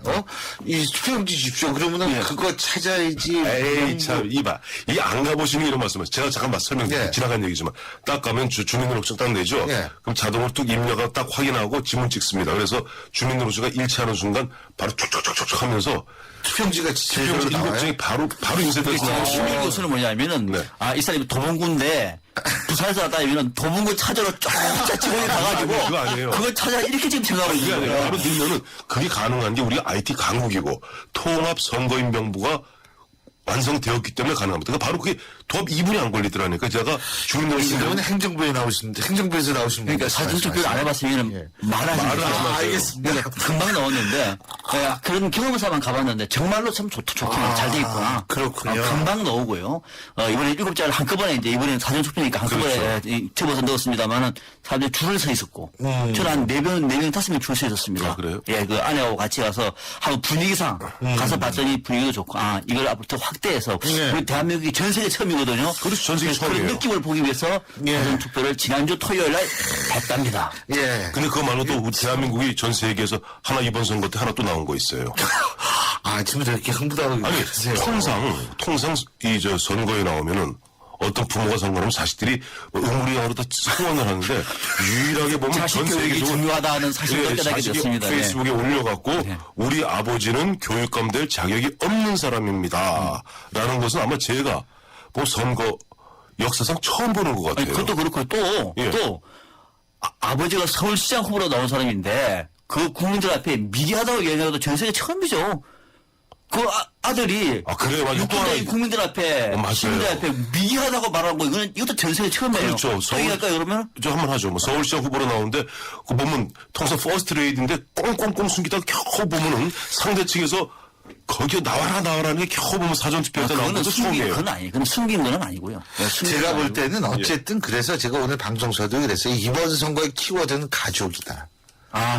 S3: 이 투표용지 주십시오. 그러면은, 그거 찾아야지.
S9: 에이, 참, 이봐. 이 안 가보시는 이런 말씀을 제가 잠깐 설명드릴게요.
S3: 예.
S9: 지나간 얘기지만. 딱 가면 주민등록증 딱 내죠?
S3: 예.
S9: 그럼 자동으로 뚝 입력하고 딱 확인하고 지문 찍습니다. 그래서 주민등록증가 일치하는 순간 바로 촉촉촉촉 하면서
S3: 투표용지가 제대로
S9: 투표용지
S3: 나와요?
S9: 일곱증이 바로 인쇄돼서 나와요.
S10: 신민 교수는 뭐냐면은
S9: 네.
S10: 이 사람이 도봉구인데 부산에서 왔다 하면 도봉구 찾으러 쫙 직원이 가가지고
S9: 그거 아니에요.
S10: 그걸 찾아 이렇게 지금 생각하고
S9: 그게
S10: 있는
S9: 아니라
S10: 거예요.
S9: 바로 넣으면은 그게 가능한 게 우리 IT 강국이고 통합선거인명부가 완성되었기 때문에 가능합니다. 그러니까 바로 그게 도합 2분이 안 걸리더라니까 제가 주민등록증
S3: 이분은 행정부에 나오신, 행정부에서 나오신 분.
S10: 그러니까 사전투표를 안 해봤으면
S3: 예.
S10: 말하시죠.
S3: 알겠습니다.
S10: 그러니까 금방 넣었는데 그런 경험사만 가봤는데 정말로 참 좋구나 잘 돼 있구나.
S3: 그렇군요.
S10: 금방 넣오고요. 이번에 7자를 한꺼번에 이번에는 사전투표니까 한꺼번에 접어서 넣었습니다만은 사람들이 줄을 서 있었고 저는 한 4명 5명 줄 서 있었습니다.
S9: 아, 그래요?
S10: 예, 그 아내하고 같이 가서 하고 분위기상 가서 봤더니 분위기도 좋고 이걸 앞으로 더 확대해서 우리 대한민국이 전 세계 처음이거든요.
S9: 그렇죠. 전 세계
S10: 그래서
S9: 처음이에요.
S10: 그런 느낌을 보기 위해서 사전투표를 지난주 토요일 날 했답니다.
S3: 예.
S9: 근데 그거 말고도 우리 대한민국이 전 세계에서 하나 이번 선거 때 하나 또 나온 거 있어요.
S3: 지금 저렇게 흥분하고
S9: 아니,
S3: 계세요.
S9: 통상 선거에 나오면은 어떤 부모가 선거하면 자식들이 의무리양으로 다 소원을 하는데 유일하게 보면
S10: 자식
S9: 전
S10: 교육이
S9: 세계적으로
S10: 중요하다는 사실을 깨닫게
S9: 자식이
S10: 됐습니다. 네.
S9: 페이스북에 올려갖고 우리 아버지는 교육감 될 자격이 없는 사람입니다. 라는 것은 아마 제가 선거 역사상 처음 보는 것 같아요.
S10: 그것도 그렇고 또 아버지가 서울시장 후보로 나온 사람인데 그 국민들 앞에 미개하다고 얘기해도 전 세계 처음이죠. 그 아들이
S9: 그래요? 맞아요. 또 하나
S10: 국민들 앞에
S9: 맞아요.
S10: 시민들 앞에 미개하다고 말한 거 이것도 전 세계 처음이에요.
S9: 그렇죠.
S10: 또 얘기할까요 그러면?
S9: 저 한번 하죠. 서울시장 후보로 나오는데 그 보면 통상 퍼스트 레이디인데 꽁꽁꽁 숨기다가 겨우 보면은 상대측에서 거기 나와라는 게 겨우 보면 사전투표 때 나온
S10: 그거는
S9: 것도
S10: 숨긴
S9: 처음이에요.
S10: 건 아니에요. 그건 숨긴 건 아니고요.
S3: 제가 볼 때는
S9: 예.
S3: 어쨌든 그래서 제가 오늘 방송서도 그랬어요. 이번 선거의 키워드는 가족이다.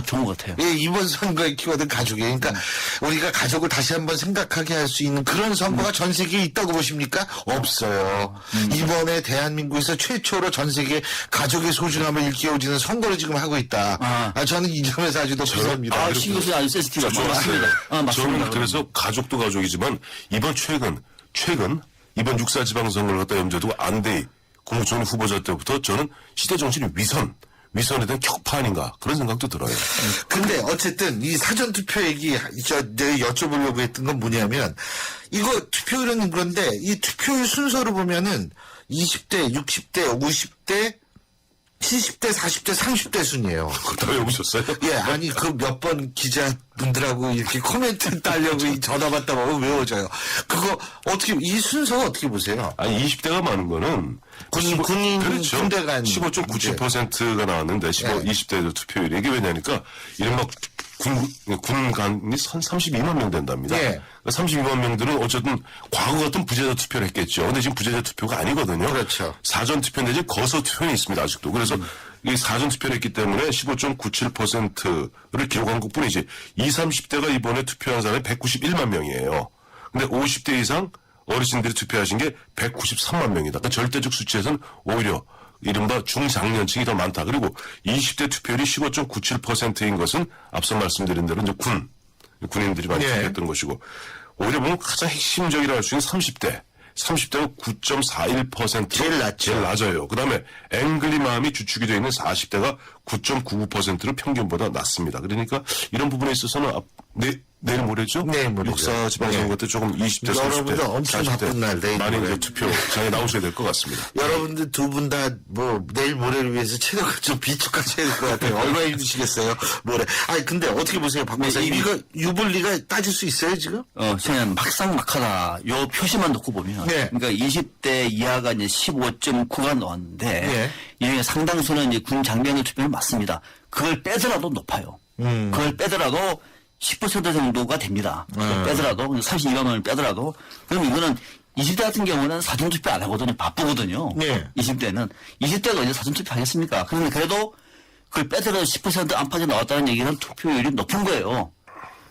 S10: 좋은 것 같아요.
S3: 예, 이번 선거의 키워드는 가족이에요. 그러니까 우리가 가족을 다시 한번 생각하게 할 수 있는 그런 선거가 전 세계에 있다고 보십니까? 없어요. 이번에 대한민국에서 최초로 전 세계 가족의 소중함을 일깨워주는 선거를 지금 하고 있다. 저는 이 점에서 아주 높습니다.
S10: 신경 쓰지 아주 센스티브하죠. 맞습니다. 맞습니다.
S9: 저는 그래서 가족도 가족이지만 이번 최근 이번 6.4 지방선거를 갖다 염두에 두고 안대희 국무총리 후보자 때부터 저는 시대 정신이 위선에 대한 격파 아닌가 그런 생각도 들어요.
S3: 근데 어쨌든 이 사전투표 얘기 내가 여쭤보려고 했던 건 뭐냐면 이거 투표율은 그런데 이 투표율 순서로 보면은 20대, 60대, 50대, 70대, 40대, 30대 순이에요.
S9: 그거 다 외우셨어요?
S3: 예, 아니 그 몇 번 기자분들하고 이렇게 코멘트 따려고 전화 받다 보면 외워져요. 그거 어떻게 이 순서 어떻게 보세요?
S9: 아니 20대가 많은 거는
S3: 군인
S9: 그렇죠.
S3: 군대 간
S9: 15.97%가 나왔는데 20대 투표율이 이게 왜냐니까 이른바 군간이 32만 명 된답니다.
S3: 예.
S9: 32만 명들은 어쨌든 과거 같은 부재자 투표를 했겠죠. 근데 지금 부재자 투표가 아니거든요.
S3: 그렇죠.
S9: 사전 투표 내지 거소 투표는 있습니다. 아직도. 그래서 이 사전 투표를 했기 때문에 15.97%를 기록한 것뿐이지 20, 30대가 이번에 투표한 사람이 191만 명이에요. 근데 50대 이상 어르신들이 투표하신 게 193만 명이다. 그러니까 절대적 수치에서는 오히려 이른바 중장년층이 더 많다. 그리고 20대 투표율이 15.97%인 것은 앞서 말씀드린 대로 이제 군인들이 많이 투표했던 것이고 오히려 보면 가장 핵심적이라 할 수 있는 30대는 9.41%
S3: 제일 낮죠.
S9: 제일 낮아요. 그다음에 앵글리맘이 주축이 되어 있는 40대가 9.99%로 평균보다 낮습니다. 그러니까 이런 부분에 있어서는 내일 모레죠?
S3: 내일 모레죠.
S9: 6.4 지방선거 때 조금 20대,
S3: 여러분들
S9: 30대,
S3: 엄청 바쁜 날, 내일
S9: 많이
S3: 모레.
S9: 이제 투표장에 나오셔야 될 것 같습니다.
S3: 여러분들 두 분 다 내일 모레를 위해서 체력을 좀 비축하셔야 될 것 같아요. 얼마나 힘드시겠어요, 모레. 아니 근데 어떻게 보세요, 박 박사님? 이거 유불리가 따질 수 있어요 지금?
S10: 저는 막상막하다. 요 표시만 놓고 보면.
S3: 네.
S10: 그러니까 20대 이하가 이제 15.9가 나왔는데.
S3: 네.
S10: 이 중에 상당수는 이제 군 장병의 투표는 맞습니다. 그걸 빼더라도 높아요. 그걸 빼더라도 10% 정도가 됩니다. 빼더라도 32만 원을 빼더라도 그럼 이거는 20대 같은 경우는 사전투표 안 하거든요. 바쁘거든요.
S3: 네.
S10: 20대는 20대가 이제 사전투표 하겠습니까? 그런데 그래도 그걸 빼더라도 10% 안팎에 나왔다는 얘기는 투표율이 높은 거예요.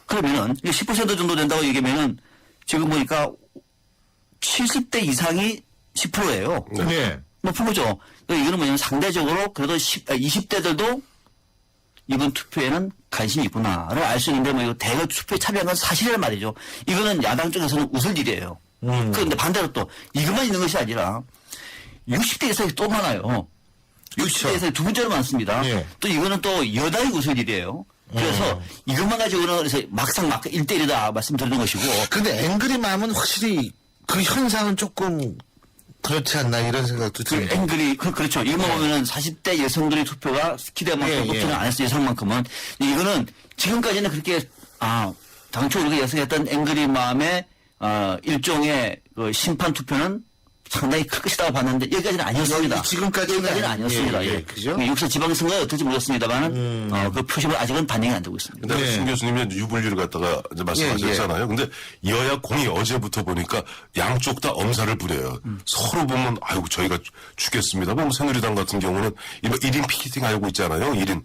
S10: 그러면은 10% 정도 된다고 얘기하면은 지금 보니까 70대 이상이 10%예요.
S3: 네.
S10: 높은 거죠. 이거는 뭐냐면 상대적으로 그래도 20대들도 이번 투표에는 관심이 있구나를 알 수 있는데 뭐 이거 대거 투표에 참여한 건 사실이란 말이죠. 이거는 야당 쪽에서는 웃을 일이에요. 그런데 반대로 또 이것만 있는 것이 아니라 60대 이상이 또 많아요. 60대 이상이 두 번째로 많습니다.
S3: 예.
S10: 또 이거는 또 여당이 웃을 일이에요. 그래서 이것만 가지고는 그래서 막상 1대1이다 말씀드리는 것이고.
S3: 근데 앵그리맘은 확실히 그 현상은 조금 그렇지 않나 이런 생각도 듭니다.
S10: 앵글이 그렇죠. 이거만 보면은 40대 여성들의 투표가 기대한 만큼 높지는 않았어요. 예상만큼은. 이거는 지금까지는 그렇게 당초 우리가 예상했던 앵그리맘의 일종의 그 심판 투표는 상당히 클 것이라고 봤는데 여기까지는 아니었습니다.
S3: 지금까지는
S10: 아니었습니다.
S3: 예, 그죠?
S10: 6사 지방선거가 어떨지 모르겠습니다만은 그 표심은 아직은 반영이 안 되고 있습니다.
S9: 근데
S3: 네.
S9: 신 교수님이 유불리를 갖다가 이제 말씀하셨잖아요. 근데 여야 공이 어제부터 보니까 양쪽 다 엄살을 부려요. 서로 보면 아이고 저희가 죽겠습니다. 뭐 새누리당 같은 경우는 이번 1인 피켓팅 하고 있잖아요. 1인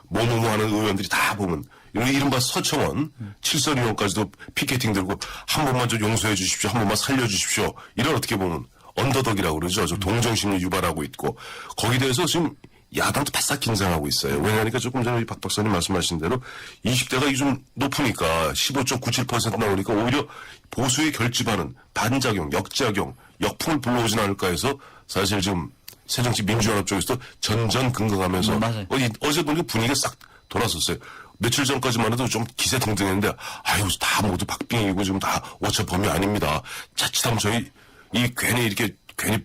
S9: 뭐뭐뭐 하는 의원들이 다 보면 이른바 서청원 7선 의원까지도 피켓팅 들고 한 번만 좀 용서해 주십시오. 한 번만 살려 주십시오. 이런 어떻게 보면 언더덕이라고 그러죠. 저 동정심을 유발하고 있고 거기에 대해서 지금 야당도 바싹 긴장하고 있어요. 왜냐하니까 조금 전에 박 박사님 말씀하신 대로 20대가 이게 좀 높으니까 15.97% 나오니까 오히려 보수의 결집하는 반작용, 역작용, 역풍을 불러오진 않을까 해서 사실 지금 새정치민주연합 쪽에서도 전전긍긍하면서
S10: 맞아요.
S9: 어제 보니까 분위기가 싹 돌았었어요. 며칠 전까지만 해도 좀 기세등등했는데 아유 다 모두 박빙이고 지금 다 오차범위 아닙니다. 자칫하면 저희 괜히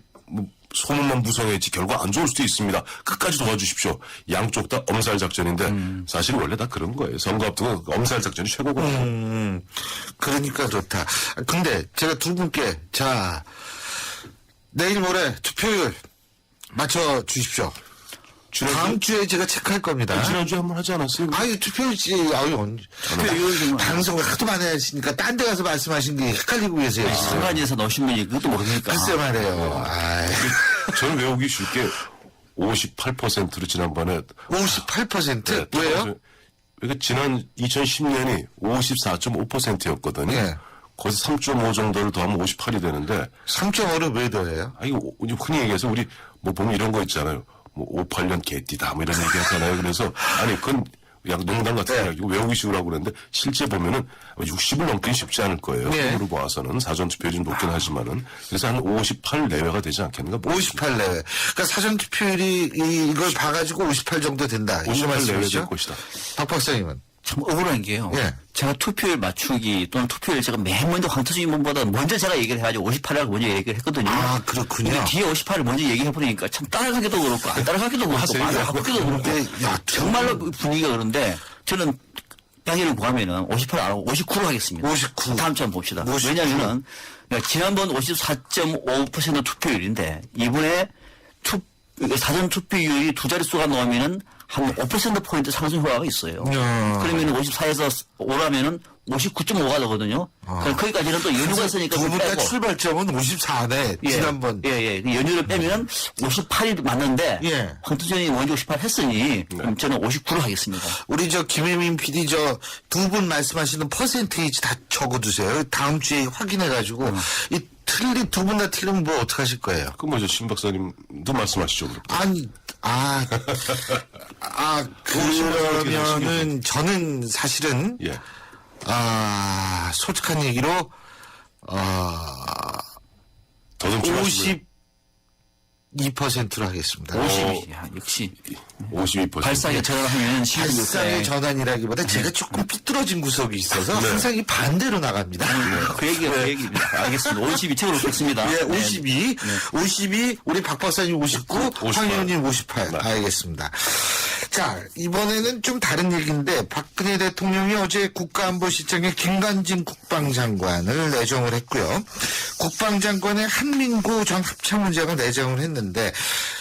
S9: 소문만 무성해지 결과 안 좋을 수도 있습니다. 끝까지 도와주십시오. 양쪽 다 엄살 작전인데 사실 원래 다 그런 거예요. 선거 앞두고 엄살 작전이 최고거든요.
S3: 그러니까 좋다. 근데 제가 두 분께 내일 모레 투표율 맞춰 주십시오. 다음 주에 제가 체크할 겁니다.
S9: 지난주에 한번 하지 않았어요?
S3: 투표일지, 방송을 하도 많이 하시니까 딴 데 가서 말씀하신 게 헷갈리고 계세요.
S10: 상관에서 넣으신 분이 그것도 모르니까.
S3: 글쎄 말이에요.
S9: 저는 외우기 쉽게 58%로 지난번에
S3: 58%?
S9: 네,
S3: 왜요?
S9: 그러니까 지난 2010년이 54.5%였거든요.
S3: 예.
S9: 거기서 3.5 정도를 더하면 58이 되는데
S3: 3.5를 왜 더해요?
S9: 아니 흔히 얘기해서 우리 뭐 보면 이런 거 있잖아요. 뭐 58년 개띠다 뭐 이런 얘기 하잖아요. 그래서 아니 그건 그냥 농담 같은
S3: 네.
S9: 이야기고 외우기 쉬우라고 그러는데 실제 보면은 60을 넘기는 쉽지 않을 거예요.
S3: 네.
S9: 으로 봐서는 사전투표율이 좀 높긴 하지만은 그래서 한 58 내외가 되지 않겠는가?
S3: 58 내외. 그러니까 사전투표율이 이걸 봐가지고 58 정도 된다. 이
S9: 58 내외 될
S3: 말씀이시죠?
S9: 것이다.
S3: 박 박사님은?
S10: 참 억울한 게요.
S3: 예.
S10: 제가 투표율 맞추기 또는 투표율 제가 맨 먼저 황태수 의원보다 먼저 제가 얘기를 해가지고 58이라고 먼저 얘기를 했거든요.
S3: 아, 그렇군요.
S10: 근데 뒤에 58을 먼저 얘기해버리니까 참 따라가기도 그렇고 안 따라가기도 그렇고 맞아가기도 그렇고
S3: 근데, 야,
S10: 정말로 분위기가 그런데 저는 양해를 구하면은 58을 안 하고 59로 하겠습니다.
S3: 59.
S10: 다음 주 한번 봅시다.
S3: 59.
S10: 왜냐면은 지난번 54.5% 투표율인데 이번에 사전 투표율이 두 자릿수가 나오면은 한 5%포인트 상승 효과가 있어요. 그러면 54에서 오라면은 59.5가 되거든요. 거기까지는 또 연휴가 있으니까
S3: 두 분 다
S10: 빼고.
S3: 출발점은 54네.
S10: 예.
S3: 지난번.
S10: 예. 그 연휴를 빼면은 58이 맞는데.
S3: 예.
S10: 황태전이 먼저 58 했으니. 그럼 저는 59로 하겠습니다.
S3: 우리 김혜민 PD 두 분 말씀하시는 퍼센테이지 다 적어두세요. 다음 주에 확인해가지고 이 두 분 다 틀리면 뭐 어떡하실 거예요?
S9: 그럼 뭐죠 신 박사님도 말씀하시죠. 그럼.
S3: 그러면은 저는 사실은
S9: 예.
S3: 솔직한 얘기로
S9: 더듬지 마시고요.
S3: 52%로 하겠습니다.
S10: 52. 야, 역시.
S9: 52%.
S10: 발상의 전환하면
S3: 발상의
S10: 16세.
S3: 전환이라기보다 제가 조금 삐뚤어진 구석이 있어서 항상 이 반대로 나갑니다.
S10: 그 얘기입니다. 알겠습니다. 52책으로 놓겠습니다.
S3: 예, 52, 우리 박 박사님 59,
S9: 58.
S3: 황 의원님 58.
S9: 네.
S3: 알겠습니다. 자, 이번에는 좀 다른 얘기인데, 박근혜 대통령이 어제 국가안보실장에 김관진 국방장관을 내정을 했고요. 국방장관의 한민구 전 합참의장을 내정을 했는데,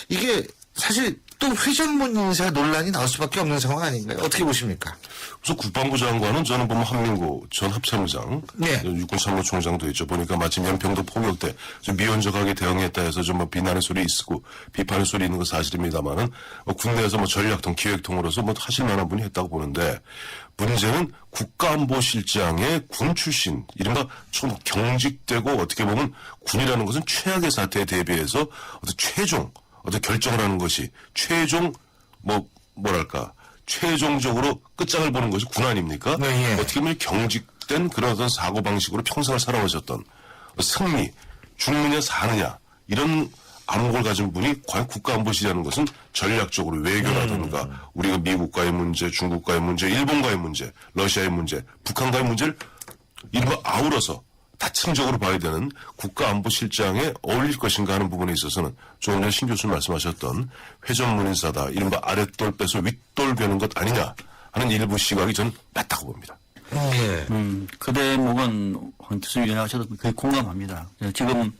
S3: 이게 사실 또 회전문 인사 논란이 나올 수밖에 없는 상황 아닌가요? 어떻게 보십니까?
S9: 우선 국방부 장관은 저는 보면 한민구 전 합참의장,
S3: 네.
S9: 육군참모총장도 있죠. 보니까 마침 연평도 포격 때 좀 미온적하게 대응했다 해서 좀 뭐 비난의 소리 있고 비판의 소리 있는 건 사실입니다만은 군내에서 뭐 전략통, 기획통으로서 뭐 하실 만한 분이 했다고 보는데 문제는 국가안보실장의 군 출신, 이른바 좀 경직되고 어떻게 보면 군이라는 것은 최악의 사태에 대비해서 어떤 결정을 하는 것이 최종적으로 끝장을 보는 것이 군 아닙니까?
S3: 네, 예.
S9: 어떻게 보면 경직된 그런 어떤 사고방식으로 평생을 살아오셨던 승리, 죽느냐 사느냐 이런 안목을 가진 분이 과연 국가안보실이라는 것은 전략적으로 외교라든가 우리가 미국과의 문제, 중국과의 문제, 일본과의 문제, 러시아의 문제, 북한과의 문제를 이른바 아우러서 다층적으로 봐야 되는 국가안보실장에 어울릴 것인가 하는 부분에 있어서는 조금 전에 신 교수님 말씀하셨던 회전문인사다, 이른바 아랫돌 빼서 윗돌 베는 것 아니냐 하는 일부 시각이 저는 맞다고 봅니다.
S3: 예.
S10: 그 대목은 황태수 위원하셔도 거의 공감합니다. 지금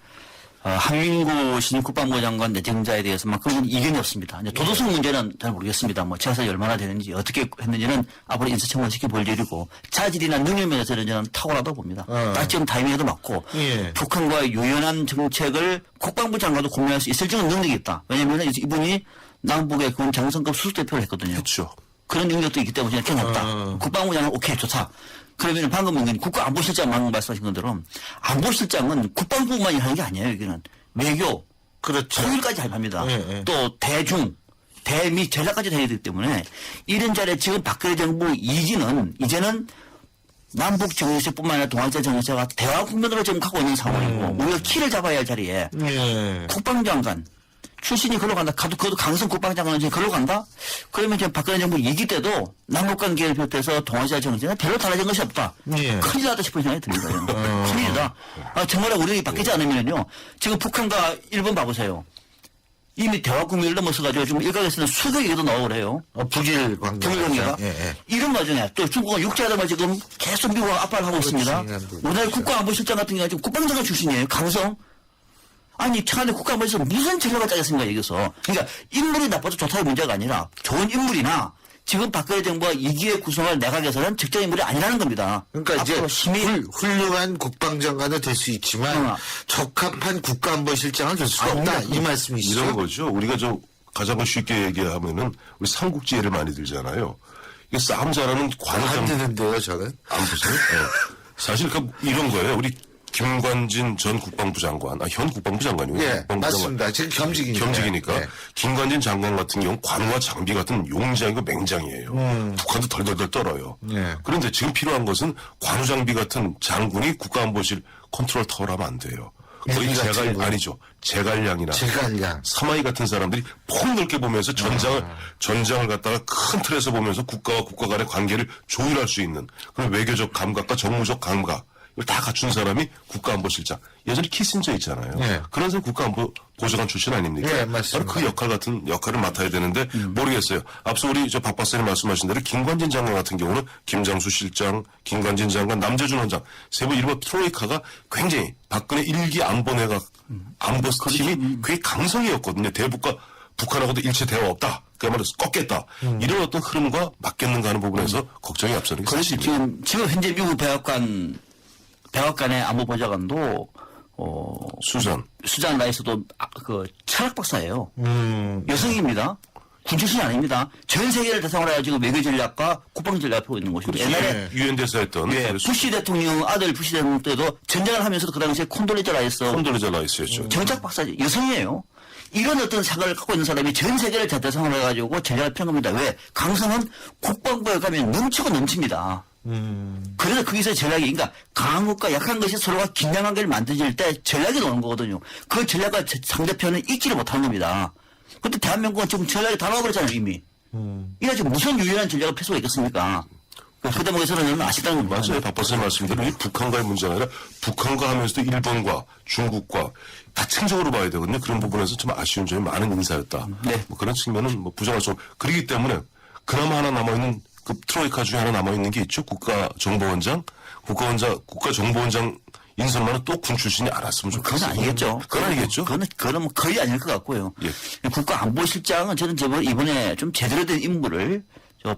S10: 한민구 신임 국방부 장관 내정자에 대해서만큼은 이견이 없습니다. 이제 도덕성 문제는 잘 모르겠습니다. 뭐 재산이 얼마나 되는지 어떻게 했는지는 앞으로 인사청문 지켜볼 일이고 자질이나 능력 면에서는 저는 탁월하다고 봅니다. 딱 지금 타이밍에도 맞고
S3: 예.
S10: 북한과 유연한 정책을 국방부 장관도 공유할 수 있을 정도는 능력이 있다. 왜냐하면 이분이 남북의 군 장성급 수석대표를 했거든요.
S9: 그렇죠.
S10: 그런 능력도 있기 때문에 그냥 없다. 국방부 장관 오케이 좋다. 그러면 방금 국가안보실장 말씀하신 것처럼 안보실장은 국방부만이 하는 게 아니에요. 여기는 외교,
S3: 그렇죠.
S10: 통일까지 합니다.
S3: 예.
S10: 또 대미 전략까지 해야 되기 때문에 이런 자리에 지금 박근혜 정부 이제는 남북 정세뿐만 아니라 동아시아 정세가 대화 국면으로 지금 가고 있는 상황이고 우리가 키를 잡아야 할 자리에
S3: 예.
S10: 국방장관 출신이 걸로 간다. 그것도 강성 국방장관은 지금 걸로 간다? 그러면 지금 박근혜 정부 2기 때도 남북관계를 비롯해서 동아시아 정세는 별로 달라진 것이 없다.
S3: 예.
S10: 큰일 나다 싶은 생각이 듭니다. 저는. 큰일이다. 정말 우리 바뀌지 않으면요. 지금 북한과 일본 봐보세요. 이미 대화 국면을 넘어서가지고 지금 일각에서는 수도 얘기도 나오고 그래요.
S3: 북일 관계.
S10: 북일관계가.
S3: 예.
S10: 이런 와중에 또 중국은 육자하다가 지금 계속 미국과 압박을 하고 있습니다. 우리나라 국가안보실장 같은 경우는 지금 국방장관 출신이에요. 강성. 아니, 차관의 국가안보에서 무슨 전략을 짜겠습니까, 여기서. 그러니까, 인물이 나빠도 좋다의 문제가 아니라, 좋은 인물이나, 지금 박근혜 정부가 2기에 구성할 내각에서는 적정 인물이 아니라는 겁니다.
S3: 그러니까 이제 훌륭한 국방장관은 될 수 있지만, 적합한 국가안보실장은 될 수 없다. 이 말씀이시죠?
S9: 이런 거죠. 우리가 가장 쉽게 얘기하면은 우리 삼국지 예를 많이 들잖아요. 이게 싸움 잘하는 관우장.
S3: 안 되는데요, 저는.
S9: 안 보세요? 사실 이런 거예요. 우리 김관진 전 국방부 장관, 현 국방부 장관이요.
S3: 예,
S9: 국방부
S3: 맞습니다. 지금 겸직이니까.
S9: 예. 김관진 장관 같은 경우 관우와 장비 같은 용장이고 맹장이에요. 북한도 덜덜덜 떨어요.
S3: 예.
S9: 그런데 지금 필요한 것은 관우 장비 같은 장군이 국가안보실 컨트롤 타워를 하면 안 돼요. 거의 아니죠. 제갈량이나
S3: 제갈량.
S9: 사마이 같은 사람들이 폭넓게 보면서 전장을 갖다가 큰 틀에서 보면서 국가와 국가 간의 관계를 조율할 수 있는 그런 외교적 감각과 정무적 감각 이걸 다 갖춘 사람이 국가안보실장. 예전에 키신저 있잖아요.
S3: 네.
S9: 그런 사람 국가안보 보좌관 출신 아닙니까?
S3: 네, 맞습니다.
S9: 바로 그 역할 같은 역할을 맡아야 되는데 모르겠어요. 앞서 우리 박 박사님 말씀하신 대로 김관진 장관 같은 경우는 김장수 실장, 김관진 장관, 남재준 원장 세 분 이른바 트로이카가 굉장히 박근혜 1기 안보내각 안보팀이 굉장히 강성이었거든요. 대북과 북한하고도 일체 대화 없다. 그야말로 꺾겠다. 이런 어떤 흐름과 맞겠는가 하는 부분에서 걱정이 앞서는 게
S10: 그래서
S9: 사실입니다.
S10: 지금 현재 미국 백악관의 안보보좌관도 수잔 라이스도 철학 박사예요. 여성입니다. 군 출신이 아닙니다. 전 세계를 대상으로 해서 지금 외교 전략과 국방 전략을 펴고 있는 것입니다. 옛날에
S9: 유엔 대사 했던
S10: 부시 대통령 아들 부시 대통령 때도 전쟁을 하면서도 그 당시에 콘돌리자 라이스였죠. 정작 박사지 여성이에요. 이런 어떤 생각을 갖고 있는 사람이 전 세계를 대상으로 해가지고 전략을 펴는 겁니다. 왜? 강성은 국방부에 가면 넘치고 넘칩니다. 그래서 거기서 전략이, 그러니까 강한 것과 약한 것이 서로가 긴장 관계를 만들어질 때 전략이 나오는 거거든요. 그 전략과 상대편은 잊지를 못하는 겁니다. 근데 대한민국은 지금 전략이 다 나와버렸잖아요, 이미. 이래 지금 무슨 유연한 전략을 펼 수가 있겠습니까? 그 대목에서는 아시다는 겁니다.
S9: 맞아요. 박 박사님 말씀대로 이 북한과의 문제가 아니라 북한과 하면서도 일본과 중국과 다층적으로 봐야 되거든요. 그런 부분에서 좀 아쉬운 점이 많은 인사였다.
S10: 네.
S9: 뭐 그런 측면은 뭐 부정할 수 없고. 그렇기 때문에 그나마 하나 남아있는 그 트로이카 중에 하나 남아있는 게 있죠. 국가정보원장 인선만은 또 군 출신이 알았으면 좋겠어요.
S10: 그건 아니겠죠.
S9: 그건 아니겠죠.
S10: 그건 거의 아닐 것 같고요.
S9: 예.
S10: 국가안보실장은 저는 이번에 좀 제대로 된 인물을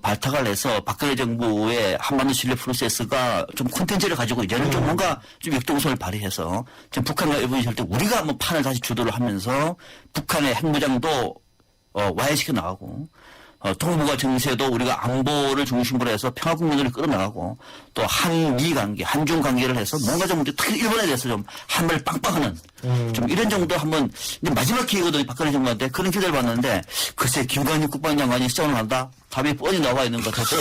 S10: 발탁을 해서 박근혜 정부의 한반도 신뢰 프로세스가 좀 콘텐츠를 가지고 이제는 좀 뭔가 좀 역동성을 발휘해서 지금 북한과 일본이 할 때 우리가 한번 판을 다시 주도를 하면서 북한의 핵무장도 와해시켜 나가고 동북아 정세도 우리가 안보를 중심으로 해서 평화국면으로 끌어나가고 또 한미 관계, 한중 관계를 해서 뭔가 좀 특히 일본에 대해서 좀 한 발 빵빵하는 좀 이런 정도 한번 이제 마지막 기회거든요. 박근혜 정부한테 그런 기대를 받는데 글쎄 김관진 국방장관이 시작을 한다? 답이 뻔히 나와 있는 것 같아서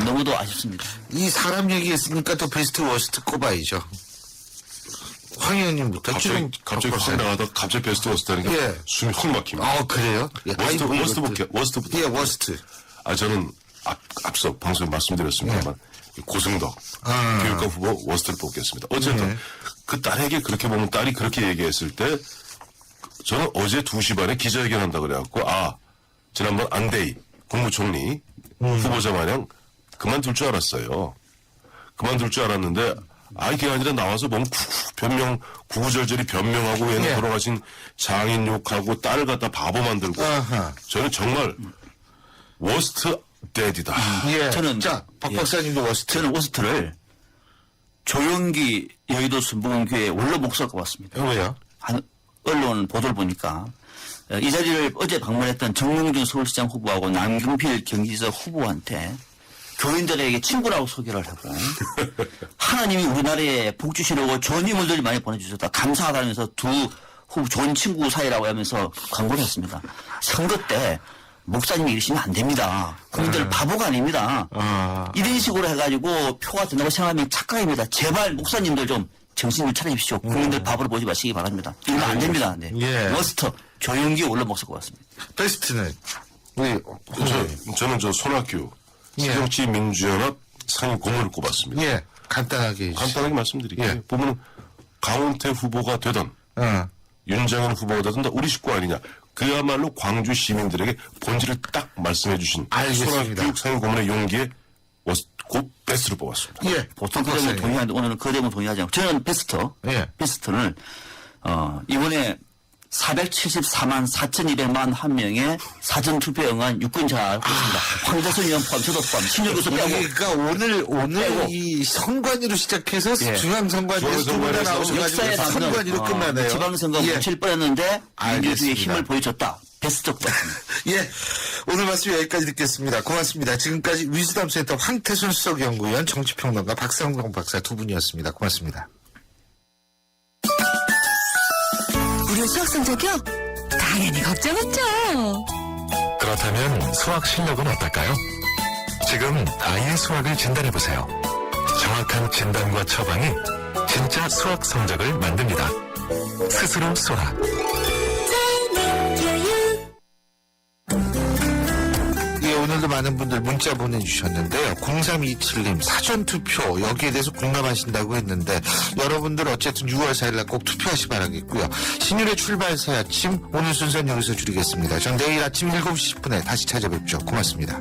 S10: 너무도 아쉽습니다.
S3: 이 사람 얘기했으니까 또 베스트 워스트 꼽아야죠. 황 의원님부터
S9: 갑자기 확 나가다 갑자기 베스트 워스트 하니까
S3: 예.
S9: 숨이 확 막힙니다.
S3: 그래요? 예.
S9: 워스트부터.
S3: 예, 워스트.
S9: 저는 앞서 방송에 말씀드렸습니다만 고승덕 교육감 후보 워스트를 뽑겠습니다. 어쨌든 그 딸에게 그렇게 보면 딸이 그렇게 얘기했을 때 저는 어제 2시 반에 기자회견 한다 그래갖고 지난번 안대희 국무총리 후보자 마냥 그만둘 줄 알았어요. 그만둘 줄 알았는데 그게 아니라 나와서 보면 구구절절히 변명하고 얘는 돌아가신 장인 욕하고 딸을 갖다 바보 만들고 저는 정말 워스트 데디다.
S3: 예.
S10: 저는
S3: 박 박사님도 워스트.
S10: 저는 워스트를 조영기 여의도 순복음교회 원로 목사가 왔습니다.
S3: 왜요?
S10: 언론 보도를 보니까 이 자리를 어제 방문했던 정몽준 서울시장 후보하고 남경필 경기지사 후보한테 교인들에게 친구라고 소개를 하고 하나님이 우리나라에 복 주시려고 좋은 인물들이 많이 보내주셨다. 감사하다면서 두 후보 좋은 친구 사이라고 하면서 광고를 했습니다. 선거 때 목사님이 이러시면 안 됩니다. 국민들 바보가 아닙니다. 이런 식으로 해가지고 표가 된다고 생각하면 착각입니다. 제발 목사님들 좀 정신을 차리십시오. 국민들 바보로 보지 마시기 바랍니다. 이러면 안 됩니다. 네.
S3: 예.
S10: 워스트 조영기 원로 목사가 왔습니다.
S3: 베스트는?
S9: 저는 손학규 새정치민주연합 상임 고문을 꼽았습니다.
S3: 예. 간단하게
S9: 말씀드릴게요.
S3: 예.
S9: 보면은 강원태 후보가 되던 윤장현 후보가 되던 다 우리 식구 아니냐. 그야말로 광주 시민들에게 본질을 딱 말씀해 주신 손학규 상임 고문의 용기에 곧 베스트를 뽑았습니다.
S3: 예.
S10: 보통 그 대목은 동의하는데 오늘은 그 대목은 동의하지 않고 저는 베스트는 이번에 474만 4,200만 사전투표에 응한 유권자가 있습니다. 황재순 의원 포함, 저도 포함, 신유 교수 빼고.
S3: 그러니까 오늘 이 선관위로 시작해서 중앙선관위에서 두 분다 나오셔가지고
S10: 역사에 남는
S3: 선관위로 끝나네요.
S10: 지방선거 묻힐 뻔했는데 민주주의의 힘을 보여줬다. 베스트 오브 같습니다.
S3: 예, 오늘 말씀 여기까지 듣겠습니다. 고맙습니다. 지금까지 위즈덤센터 황태순 수석연구위원, 정치평론가 박상광 박사 두 분이었습니다. 고맙습니다.
S1: 무료 수학 성적이요? 당연히 걱정했죠.
S2: 그렇다면 수학 실력은 어떨까요? 지금 아이의 수학을 진단해보세요. 정확한 진단과 처방이 진짜 수학 성적을 만듭니다. 스스로 쏘라.
S3: 예, 오늘도 많은 분들 문자 보내주셨는데요. 0327님 사전투표 여기에 대해서 공감하신다고 했는데 여러분들 어쨌든 6월 4일날 꼭 투표하시 바라겠고요. 신율의 출발 새 아침 오늘 순서는 여기서 줄이겠습니다. 전 내일 아침 7시 10분에 다시 찾아뵙죠. 고맙습니다.